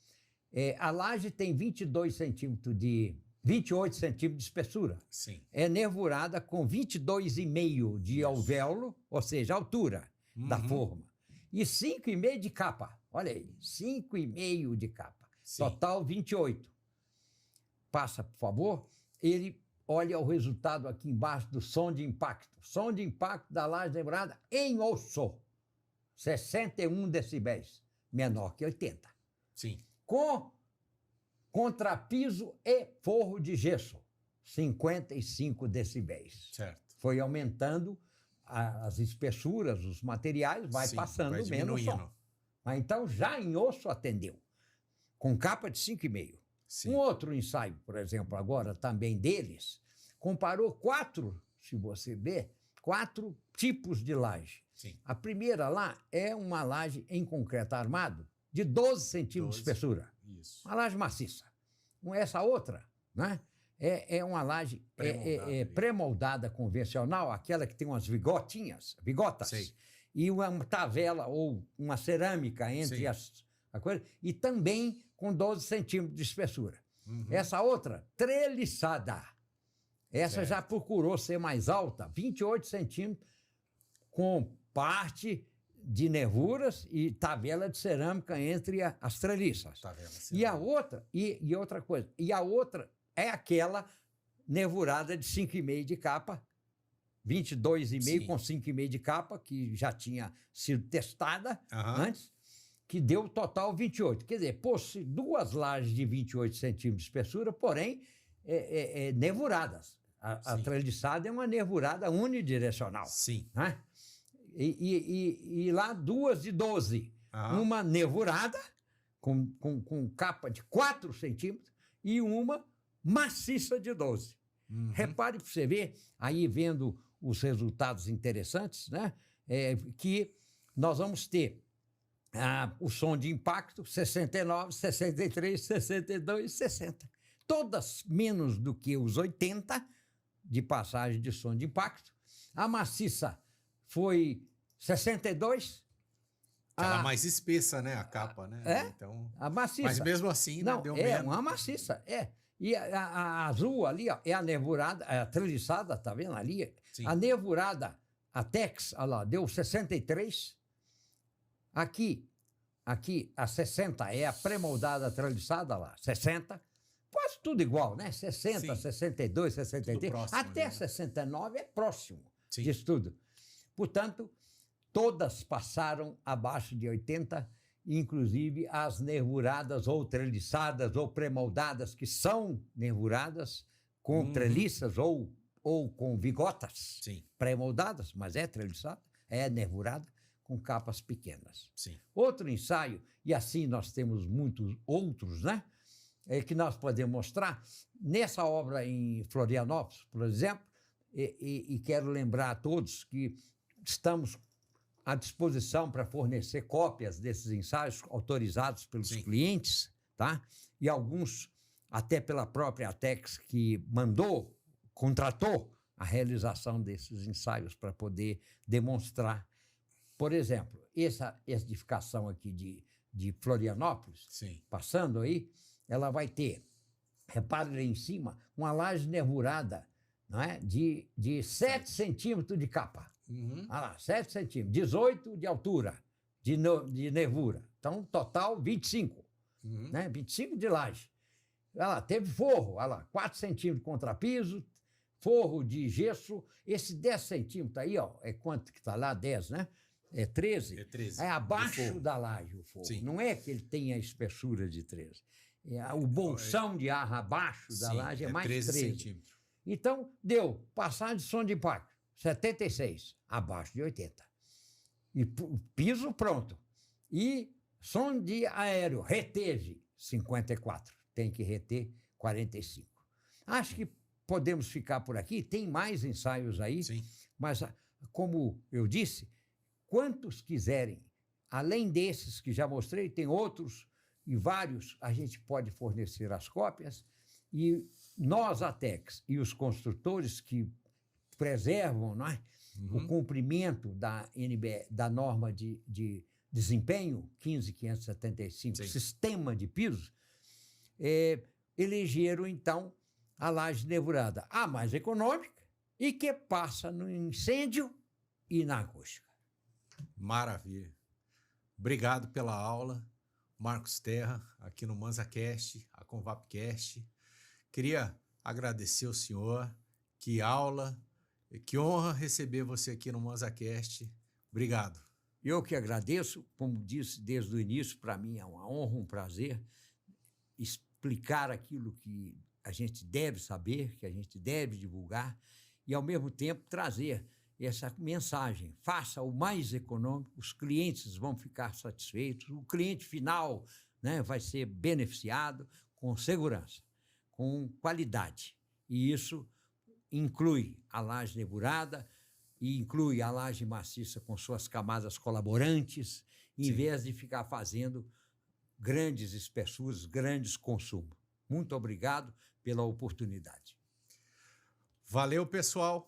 A laje tem 28 centímetros de espessura. Sim. É nervurada com 22,5 de alvéolo, ou seja, altura da forma. E 5,5 de capa. Olha aí, 5,5 de capa. Sim. Total 28. Passa, por favor. Ele olha o resultado aqui embaixo do som de impacto. Som de impacto da laje nervurada em osso. 61 decibéis. Menor que 80. Sim. Com contrapiso e forro de gesso, 55 decibéis. Certo. Foi aumentando as espessuras, os materiais, vai passando menos som. Mas então já em osso atendeu, com capa de 5,5. Um outro ensaio, por exemplo, agora também deles, comparou 4, se você ver, 4 tipos de laje. Sim. A primeira lá é uma laje em concreto armado, de 12 centímetros de espessura. Isso. Uma laje maciça. Essa outra, né, é uma laje pré-moldada convencional, aquela que tem umas vigotas, Sei. E uma tavela ou uma cerâmica entre a coisa, e também com 12 centímetros de espessura. Essa outra, treliçada. Essa já procurou ser mais alta, 28 centímetros, com parte de nervuras e tabela de cerâmica entre as treliças. E a outra, e outra coisa, e a outra é aquela nervurada de 5,5 de capa, 22,5 com 5,5 de capa, que já tinha sido testada antes, que deu total 28. Quer dizer, pôs-se 2 lajes de 28 centímetros de espessura, porém nervuradas. A treliçada é uma nervurada unidirecional. Sim. Né? E lá 2 de 12. Uma nervurada, com capa de 4 centímetros, e uma maciça de 12. Repare para você ver, aí vendo os resultados interessantes, né? Que nós vamos ter o som de impacto, 69, 63, 62, 60. Todas menos do que os 80 de passagem de som de impacto. A maciça foi 62. Aquela mais espessa, né? A capa, né? Então, a maciça. Mas mesmo assim, não, deu menos. Uma maciça, E a azul ali, ó, é a nervurada, a treliçada, tá vendo ali? Sim. A nervurada, a Tex, olha lá, deu 63. Aqui, a 60 é a pré-moldada treliçada lá, 60. Quase tudo igual, né? 60, sim. 62, 63. Próximo, até né? 69 é próximo disso tudo. Portanto, todas passaram abaixo de 80, inclusive as nervuradas ou treliçadas ou pré-moldadas, que são nervuradas com treliças ou com vigotas pré-moldadas, mas é treliçada, é nervurada, com capas pequenas. Sim. Outro ensaio, e assim nós temos muitos outros, né? Que nós podemos mostrar nessa obra em Florianópolis, por exemplo, e quero lembrar a todos que estamos à disposição para fornecer cópias desses ensaios autorizados pelos clientes, tá? E alguns até pela própria Atex, que contratou a realização desses ensaios para poder demonstrar. Por exemplo, essa edificação aqui de Florianópolis, passando aí, ela vai ter, repare lá em cima, uma laje nervurada, não é? de 7 centímetros de capa. Olha lá, 7 centímetros, 18 de altura, de nervura. Então, total, 25. Né? 25 de laje. Olha lá, teve forro, olha lá, 4 centímetros de contrapiso, forro de gesso. Esse 10 centímetros aí, ó, é quanto que está lá? 10, né? É 13? É 13. É abaixo da laje o forro. Sim. Não é que ele tenha a espessura de 13. O bolsão de ar abaixo da laje é mais 13 centímetros. Então, deu passagem de som de impacto, 76, abaixo de 80. E piso pronto. E som de aéreo, reteve, 54. Tem que reter 45. Acho que podemos ficar por aqui. Tem mais ensaios aí, mas, como eu disse, quantos quiserem, além desses que já mostrei, tem outros e vários, a gente pode fornecer as cópias, e nós, a Tex, e os construtores que preservam, não é, o cumprimento da norma de desempenho 15575, sistema de pisos, elegeram, então, a laje nervurada, a mais econômica e que passa no incêndio e na acústica. Maravilha. Obrigado pela aula, Marcos Terra, aqui no ManzaCast, a Convapcast. Queria agradecer ao senhor, que aula, que honra receber você aqui no ManzaCast. Obrigado. Eu que agradeço, como disse desde o início, para mim é uma honra, um prazer explicar aquilo que a gente deve saber, que a gente deve divulgar e, ao mesmo tempo, trazer essa mensagem. Faça o mais econômico, os clientes vão ficar satisfeitos, o cliente final, né, vai ser beneficiado com segurança, com qualidade. E isso inclui a laje nervurada e inclui a laje maciça com suas camadas colaborantes, em vez de ficar fazendo grandes espessuras, grandes consumos. Muito obrigado pela oportunidade. Valeu, pessoal.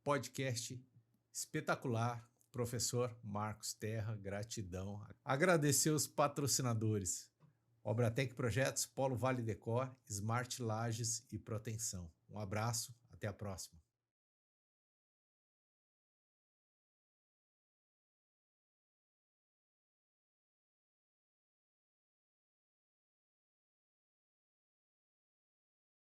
Podcast espetacular. Professor Marcos Terra, gratidão. Agradecer os patrocinadores. Obratec Projetos, Polo Vale Decor, Smart Lajes e Proteção. Um abraço, até a próxima.